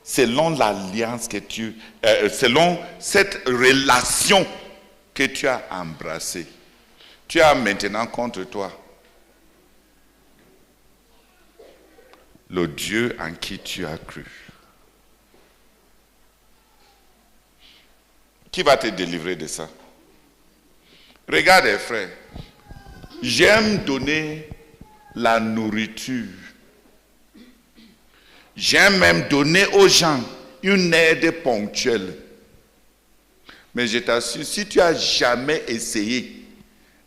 selon l'alliance que selon cette relation que tu as embrassée. Tu as maintenant contre toi le Dieu en qui tu as cru. Qui va te délivrer de ça? Regarde, frère, j'aime donner la nourriture. J'aime même donner aux gens une aide ponctuelle. Mais je t'assure, si tu n'as jamais essayé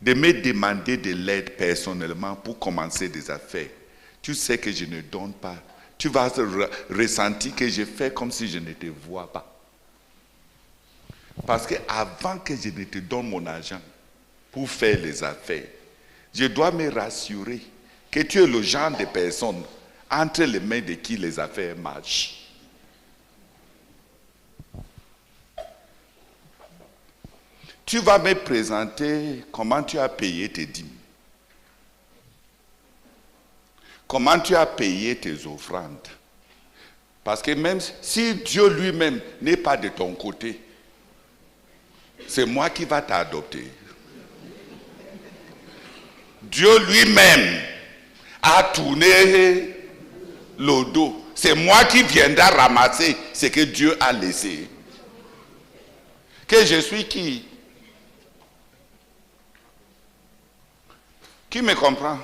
de me demander de l'aide personnellement pour commencer des affaires, tu sais que je ne donne pas. Tu vas ressentir que je fais comme si je ne te vois pas. Parce qu'avant que je ne te donne mon argent pour faire les affaires, je dois me rassurer que tu es le genre de personne entre les mains de qui les affaires marchent. Tu vas me présenter comment tu as payé tes dîmes. Comment tu as payé tes offrandes. Parce que même si Dieu lui-même n'est pas de ton côté, c'est moi qui va t'adopter. Dieu lui-même a tourné le dos. C'est moi qui viendrai ramasser ce que Dieu a laissé. Que je suis qui? Qui me comprend?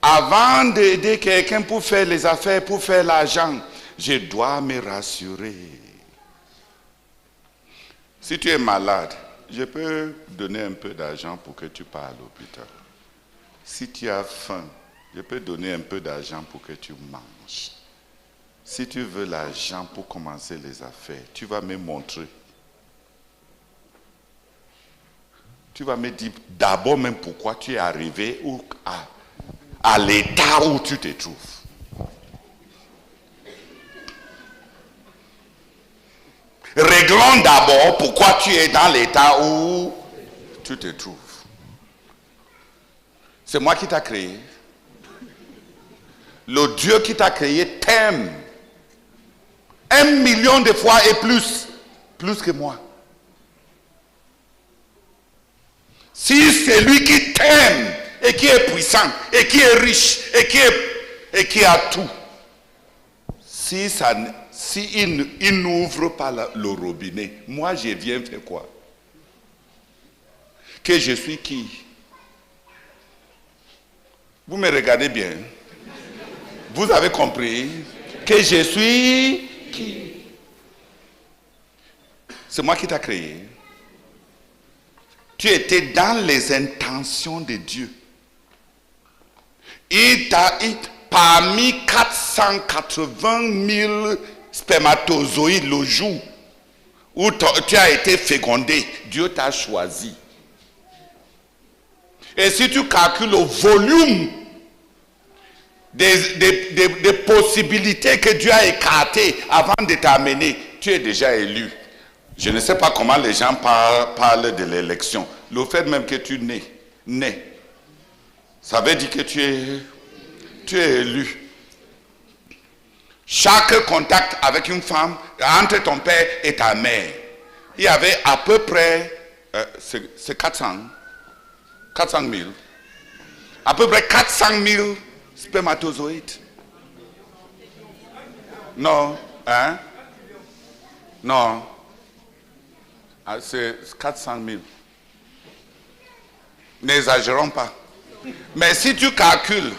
Avant d'aider quelqu'un pour faire les affaires, pour faire l'argent, je dois me rassurer. Si tu es malade, je peux donner un peu d'argent pour que tu partes à l'hôpital. Si tu as faim, je peux donner un peu d'argent pour que tu manges. Si tu veux l'argent pour commencer les affaires, tu vas me montrer. Tu vas me dire d'abord même pourquoi tu es arrivé à l'état où tu te trouves. Réglons d'abord pourquoi tu es dans l'état où tu te trouves. C'est moi qui t'ai créé. Le Dieu qui t'a créé t'aime. 1 million de fois et plus que moi. Si c'est lui qui t'aime et qui est puissant et qui est riche et qui a tout, si il n'ouvre pas le robinet, moi je viens faire quoi? Que je suis qui? Vous me regardez bien. Vous avez compris que je suis qui? C'est moi qui t'ai créé. Tu étais dans les intentions de Dieu. Parmi 480 000 spermatozoïdes le jour où tu as été fécondé, Dieu t'a choisi. Et si tu calcules le volume des possibilités que Dieu a écartées avant de t'amener, tu es déjà élu. Je ne sais pas comment les gens parlent de l'élection. Le fait même que tu nais, ça veut dire que tu es élu. Chaque contact avec une femme, entre ton père et ta mère, il y avait à peu près, c'est 400 000, à peu près 400 000 spermatozoïdes. Non, hein? Non. C'est 400 000. N'exagérons pas. Mais si tu calcules,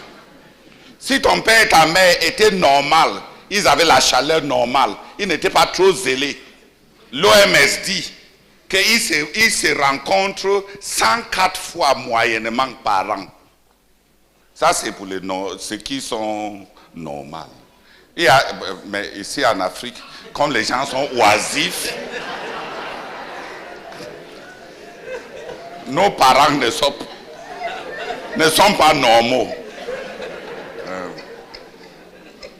si ton père et ta mère étaient normaux, ils avaient la chaleur normale, ils n'étaient pas trop zélés, l'OMS dit qu'ils se rencontrent 104 fois moyennement par an. Ça, c'est pour ceux qui sont normaux. Mais ici en Afrique, comme les gens sont oisifs, nos parents ne sont pas normaux.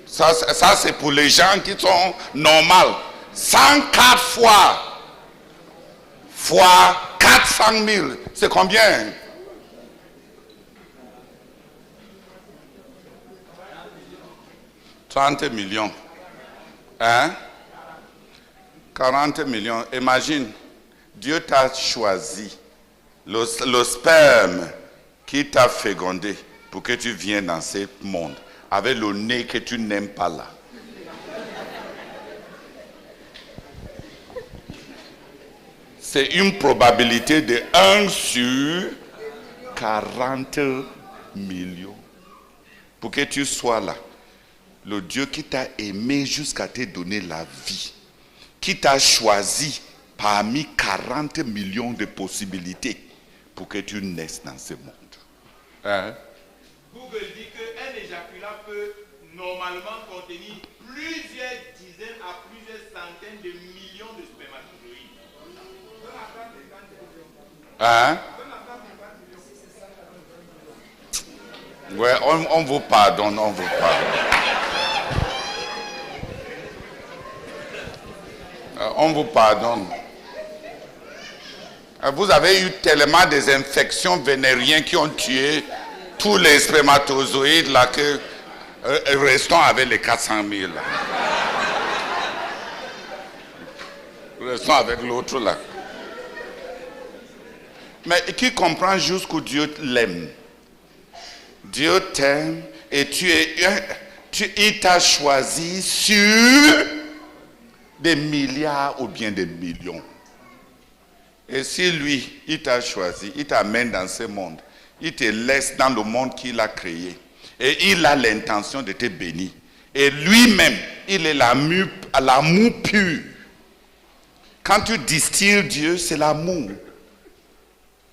Ça c'est pour les gens qui sont normaux. 104 fois 400 000, c'est combien? « 30 millions. Hein? 40 millions. Imagine, Dieu t'a choisi, le sperme qui t'a fécondé pour que tu viennes dans ce monde avec le nez que tu n'aimes pas là. C'est une probabilité de 1 sur 40 millions. Pour que tu sois là. Le Dieu qui t'a aimé jusqu'à te donner la vie. Qui t'a choisi parmi 40 millions de possibilités pour que tu naisses dans ce monde. Hein? Google dit qu'un éjaculat peut normalement contenir plusieurs dizaines à plusieurs centaines de millions de spermatozoïdes. Hein? Ouais, on vous pardonne, on vous pardonne. On vous pardonne. Vous avez eu tellement des infections vénériennes qui ont tué tous les spermatozoïdes là que restons avec les 400 000. Là. Restons avec l'autre là. Mais qui comprend jusqu'où Dieu l'aime? Dieu t'aime et il t'a choisi sur des milliards ou bien des millions. Et si lui, il t'a choisi, il t'amène dans ce monde, il te laisse dans le monde qu'il a créé. Et il a l'intention de te bénir. Et lui-même, il est l'amour pur. Quand tu distilles Dieu, c'est l'amour.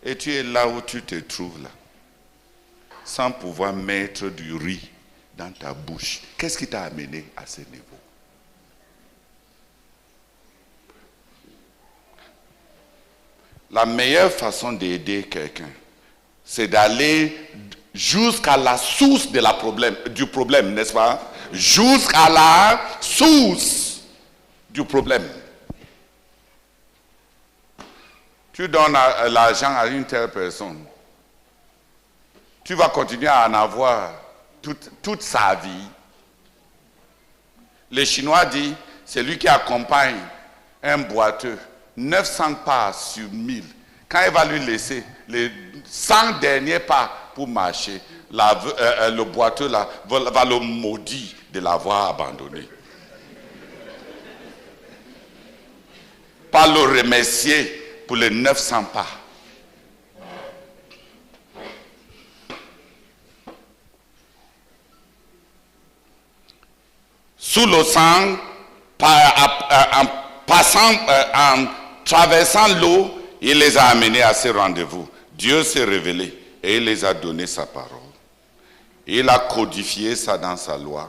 Et tu es là où tu te trouves là. Sans pouvoir mettre du riz dans ta bouche. Qu'est-ce qui t'a amené à ce niveau? La meilleure façon d'aider quelqu'un, c'est d'aller jusqu'à la source du problème, n'est-ce pas? Jusqu'à la source du problème. Tu donnes l'argent à une telle personne. Tu vas continuer à en avoir toute sa vie. Les Chinois disent, c'est lui qui accompagne un boiteux. 900 pas sur 1000. Quand il va lui laisser les 100 derniers pas pour marcher, le boiteux là, va le maudire de l'avoir abandonné. Pas le remercier pour les 900 pas. Sous le sang, en traversant l'eau, il les a amenés à ce rendez-vous. Dieu s'est révélé et il les a donné sa parole. Il a codifié ça dans sa loi.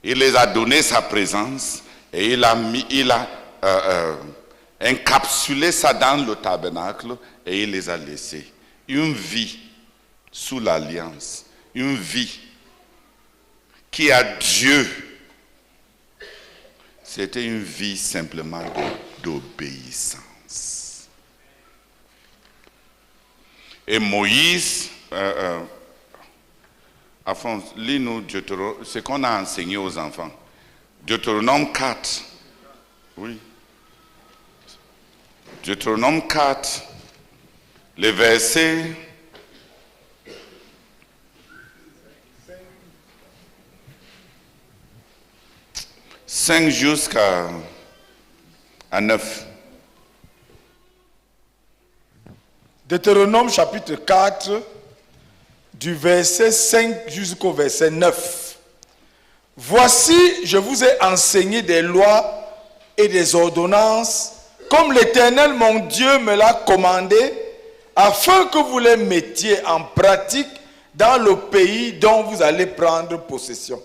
Il les a donné sa présence et il a encapsulé ça dans le tabernacle et il les a laissés. Une vie sous l'alliance. Une vie qui a Dieu. C'était une vie simplement d'obéissance. Et Moïse, Alphonse, lis-nous ce qu'on a enseigné aux enfants. Deutéronome 4. Oui. Deutéronome 4, le verset 5 jusqu'à 9. Deutéronome chapitre 4, du verset 5 jusqu'au verset 9. Voici, je vous ai enseigné des lois et des ordonnances, comme l'Éternel mon Dieu me l'a commandé, afin que vous les mettiez en pratique dans le pays dont vous allez prendre possession.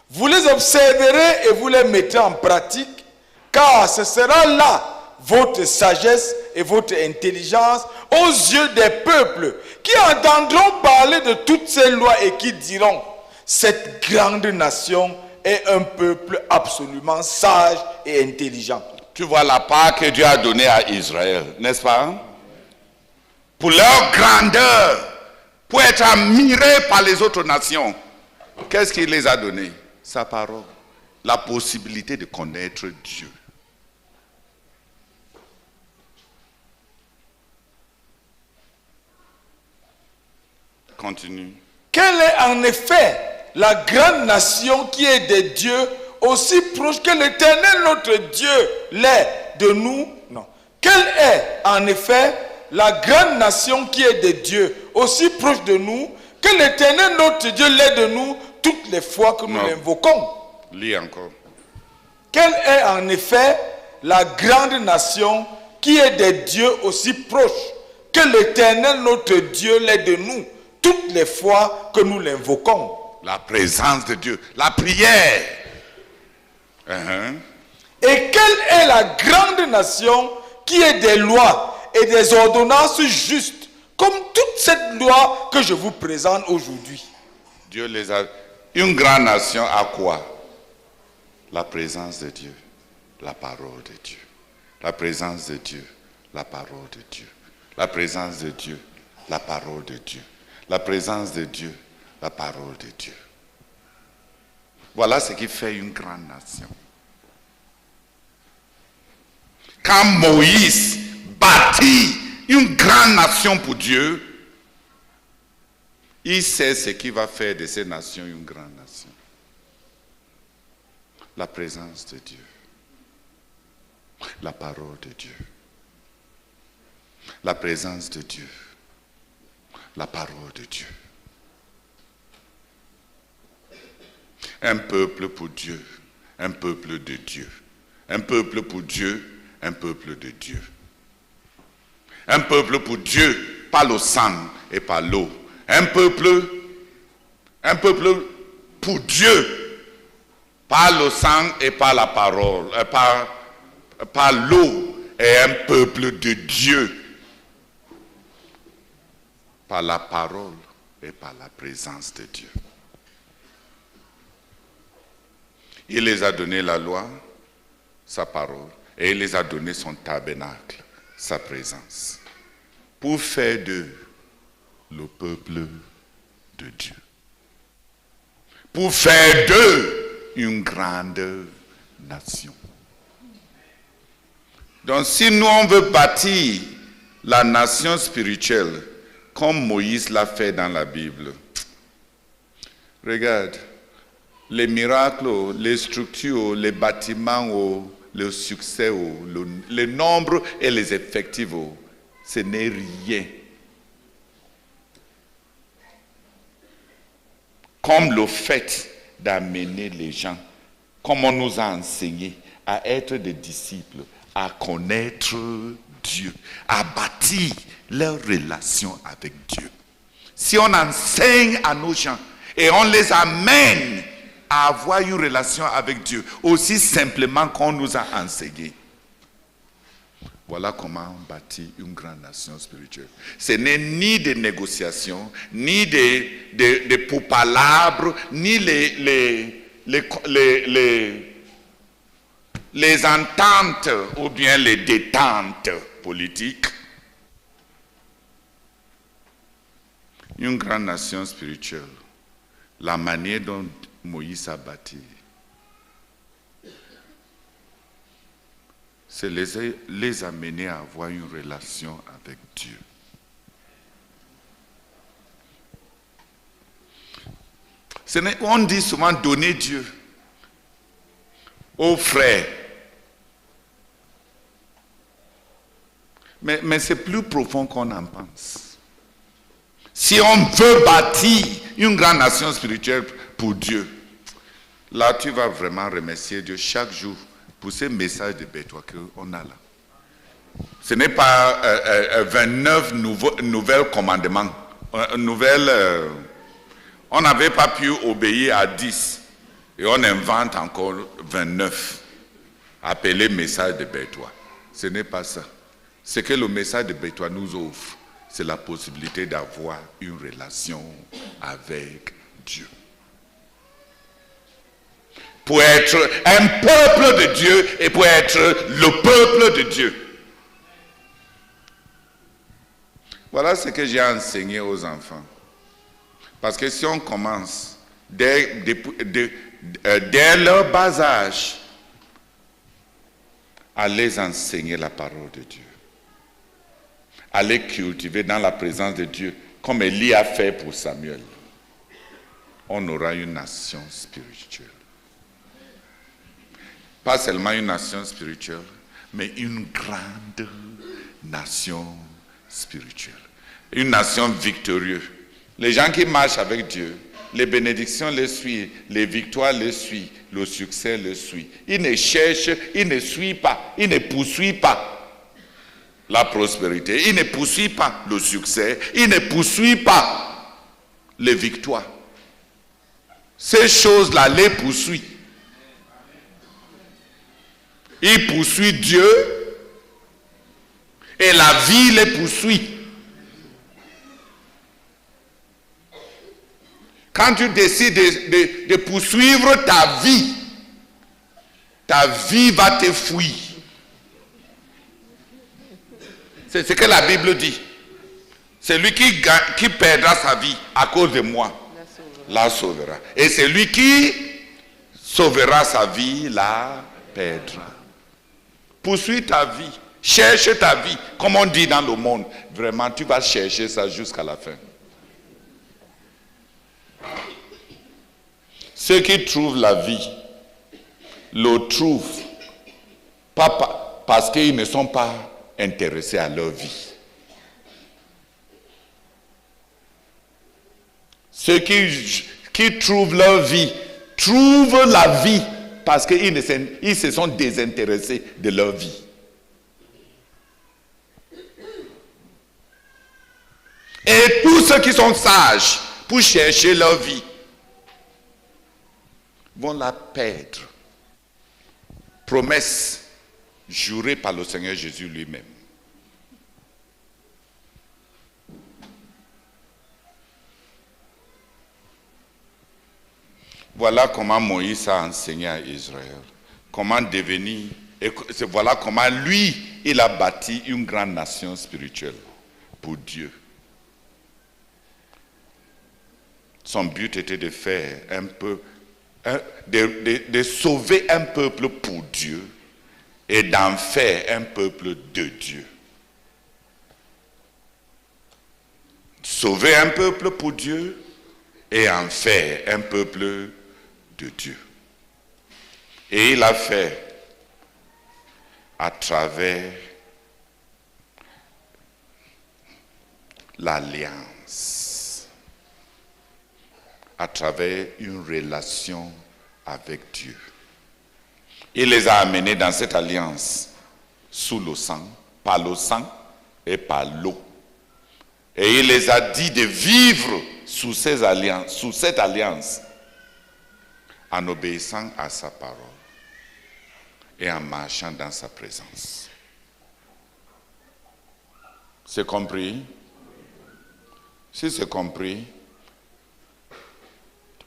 Vous les observerez et vous les mettrez en pratique, car ce sera là votre sagesse et votre intelligence aux yeux des peuples qui entendront parler de toutes ces lois et qui diront, cette grande nation est un peuple absolument sage et intelligent. Tu vois la part que Dieu a donnée à Israël, n'est-ce pas? Pour leur grandeur, pour être admirés par les autres nations. Qu'est-ce qu'il les a donné? Sa parole. la possibilité de connaître Dieu. Continue. Quelle est en effet la grande nation qui est de Dieu, aussi proche que l'Éternel notre Dieu l'est de nous? Non. Quelle est en effet la grande nation qui est de Dieu, aussi proche de nous que l'Éternel notre Dieu l'est de nous toutes les fois que nous Non. l'invoquons? Lis encore. Quelle est en effet la grande nation qui est de Dieu, aussi proche que l'Éternel notre Dieu l'est de nous toutes les fois que nous l'invoquons? La présence de Dieu, la prière. Uh-huh. Et quelle est la grande nation qui est des lois et des ordonnances justes, comme toute cette loi que je vous présente aujourd'hui? Dieu les a. Une grande nation à quoi? La présence de Dieu, la parole de Dieu. La présence de Dieu, la parole de Dieu. La présence de Dieu, la parole de Dieu. La présence de Dieu, la parole de Dieu. Voilà ce qui fait une grande nation. Quand Moïse bâtit une grande nation pour Dieu, il sait ce qui va faire de ces nations une grande nation. La présence de Dieu. La parole de Dieu. La présence de Dieu. La parole de Dieu. Un peuple pour Dieu. Un peuple de Dieu. Un peuple pour Dieu. Un peuple de Dieu. Un peuple pour Dieu, pas le sang et pas l'eau. Un peuple pour Dieu, pas le sang et pas la parole, pas l'eau, et un peuple de Dieu, par la parole et par la présence de Dieu. Il les a donné la loi, sa parole, et il les a donné son tabernacle, sa présence, pour faire d'eux le peuple de Dieu. Pour faire d'eux une grande nation. Donc si nous on veut bâtir la nation spirituelle comme Moïse l'a fait dans la Bible, regarde, les miracles, les structures, les bâtiments, le succès, le nombre et les effectifs, ce n'est rien. Comme le fait d'amener les gens, comme on nous a enseigné, à être des disciples, à connaître Dieu, à bâtir leur relation avec Dieu. Si on enseigne à nos gens et on les amène à avoir une relation avec Dieu, aussi simplement qu'on nous a enseigné, voilà comment on bâtit une grande nation spirituelle. Ce n'est ni des négociations, ni des pourpalabres, ni les ententes ou bien les détentes politiques. Une grande nation spirituelle, la manière dont Moïse a bâti, c'est les amener à avoir une relation avec Dieu. On dit souvent donner Dieu aux frères. Mais c'est plus profond qu'on en pense. Si on veut bâtir une grande nation spirituelle pour Dieu, là tu vas vraiment remercier Dieu chaque jour pour ces messages de Bétois qu'on a là. Ce n'est pas 29 nouvelles commandements. On n'avait pas pu obéir à 10. Et on invente encore 29. Appelés messages de Bétois. Ce n'est pas ça. Ce que le message de Bétois nous offre, c'est la possibilité d'avoir une relation avec Dieu. Pour être un peuple de Dieu et pour être le peuple de Dieu. Voilà ce que j'ai enseigné aux enfants. Parce que si on commence dès leur bas âge, à les enseigner la parole de Dieu, à les cultiver dans la présence de Dieu, comme Élie a fait pour Samuel. On aura une nation spirituelle. Pas seulement une nation spirituelle, mais une grande nation spirituelle. Une nation victorieuse. Les gens qui marchent avec Dieu, les bénédictions les suivent, les victoires les suivent, le succès les suit. Ils ne cherchent, ils ne suivent pas, ils ne poursuivent pas la prospérité, ils ne poursuivent pas le succès, ils ne poursuivent pas les victoires. Ces choses-là les poursuivent. Ils poursuivent Dieu et la vie les poursuit. Quand tu décides de poursuivre ta vie va te fuir. C'est ce que la Bible dit. Celui qui perdra sa vie à cause de moi, la sauvera. Et celui qui sauvera sa vie, la perdra. Poursuis ta vie. Cherche ta vie. Comme on dit dans le monde. Vraiment, tu vas chercher ça jusqu'à la fin. Ceux qui trouvent la vie, le trouvent pas parce qu'ils ne sont pas intéressés à leur vie. Ceux qui trouvent leur vie, trouvent la vie parce qu'ils se sont désintéressés de leur vie. Et tous ceux qui sont sages pour chercher leur vie vont la perdre. Promesse jurée par le Seigneur Jésus lui-même. Voilà comment Moïse a enseigné à Israël. Comment devenir, et voilà comment lui, il a bâti une grande nation spirituelle pour Dieu. Son but était de faire un peu, de sauver un peuple pour Dieu et d'en faire un peuple de Dieu. Sauver un peuple pour Dieu et en faire un peuple de Dieu. Et il a fait à travers l'alliance, à travers une relation avec Dieu. Il les a amenés dans cette alliance sous le sang, par le sang et par l'eau. Et il les a dit de vivre sous cette alliance en obéissant à sa parole et en marchant dans sa présence. C'est compris? Si c'est compris,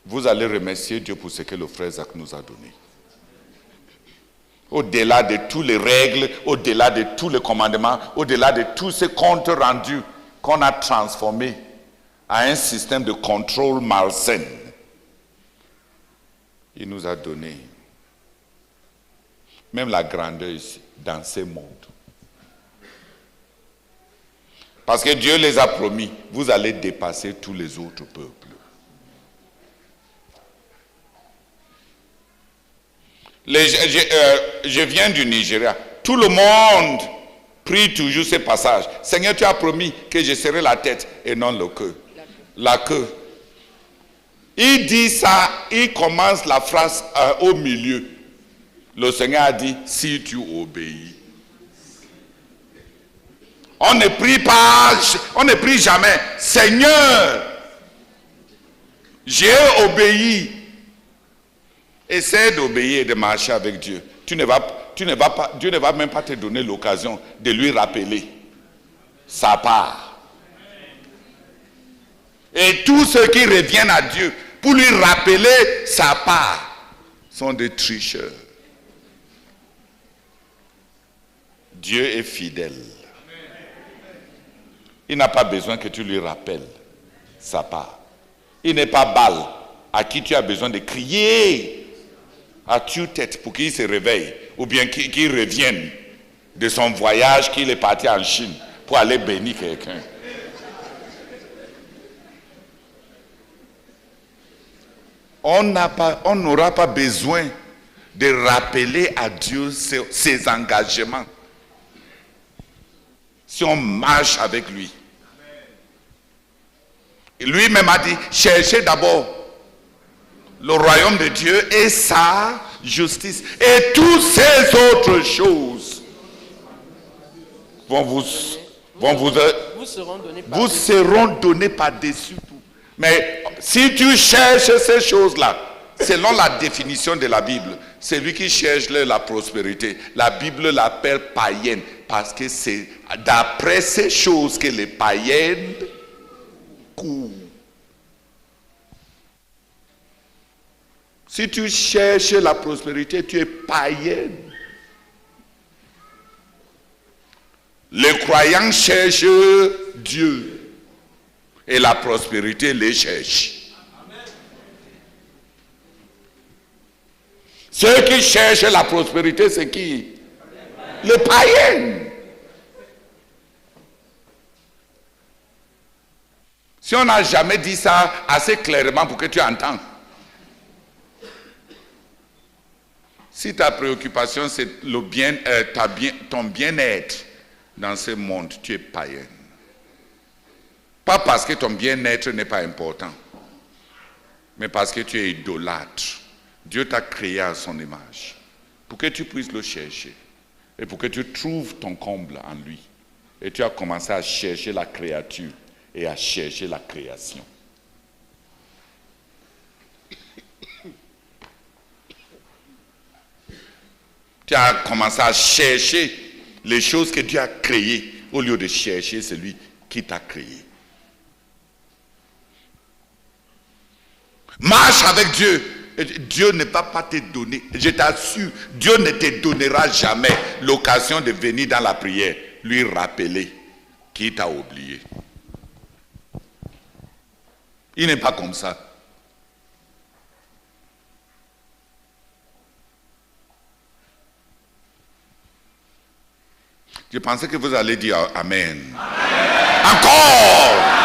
vous allez remercier Dieu pour ce que le frère Zach nous a donné. Au-delà de toutes les règles, au-delà de tous les commandements, au-delà de tous ces comptes rendus qu'on a transformés en un système de contrôle malsain, il nous a donné même la grandeur ici, dans ce monde. Parce que Dieu les a promis, vous allez dépasser tous les autres peuples. Je viens du Nigeria. Tout le monde prie toujours ce passage. Seigneur, tu as promis que je serai la tête et non le queue. La queue. Il dit ça, il commence la phrase au milieu. Le Seigneur a dit, si tu obéis. On ne prie pas, on ne prie jamais. Seigneur, j'ai obéi. Essaie d'obéir et de marcher avec Dieu. Dieu ne va même pas te donner l'occasion de lui rappeler sa part. Et tous ceux qui reviennent à Dieu pour lui rappeler sa part sont des tricheurs. Dieu est fidèle. Il n'a pas besoin que tu lui rappelles sa part. Il n'est pas Baal à qui tu as besoin de crier à tue-tête pour qu'il se réveille, ou bien qu'il revienne de son voyage qu'il est parti en Chine pour aller bénir quelqu'un. On n'aura pas besoin de rappeler à Dieu ses engagements si on marche avec lui. Lui-même a dit, cherchez d'abord le royaume de Dieu et sa justice. Et toutes ces autres choses vous seront données par-dessus tout. Mais si tu cherches ces choses-là, selon la définition de la Bible, celui qui cherche la prospérité, la Bible l'appelle païenne, parce que c'est d'après ces choses que les païennes courent. Si tu cherches la prospérité, tu es païenne. Les croyants cherchent Dieu et la prospérité les cherche. Ceux qui cherchent la prospérité, c'est qui? Les païens. Si on n'a jamais dit ça assez clairement pour que tu entends. Si ta préoccupation c'est ton bien-être dans ce monde, tu es païen. Pas parce que ton bien-être n'est pas important, mais parce que tu es idolâtre. Dieu t'a créé à son image pour que tu puisses le chercher et pour que tu trouves ton comble en lui. Et tu as commencé à chercher la créature et à chercher la création. Tu as commencé à chercher les choses que Dieu a créées au lieu de chercher celui qui t'a créé. Marche avec Dieu. Dieu ne va pas te donner, je t'assure, Dieu ne te donnera jamais l'occasion de venir dans la prière, lui rappeler qu'il t'a oublié. Il n'est pas comme ça. Je pensais que vous allez dire Amen. Amen. Encore.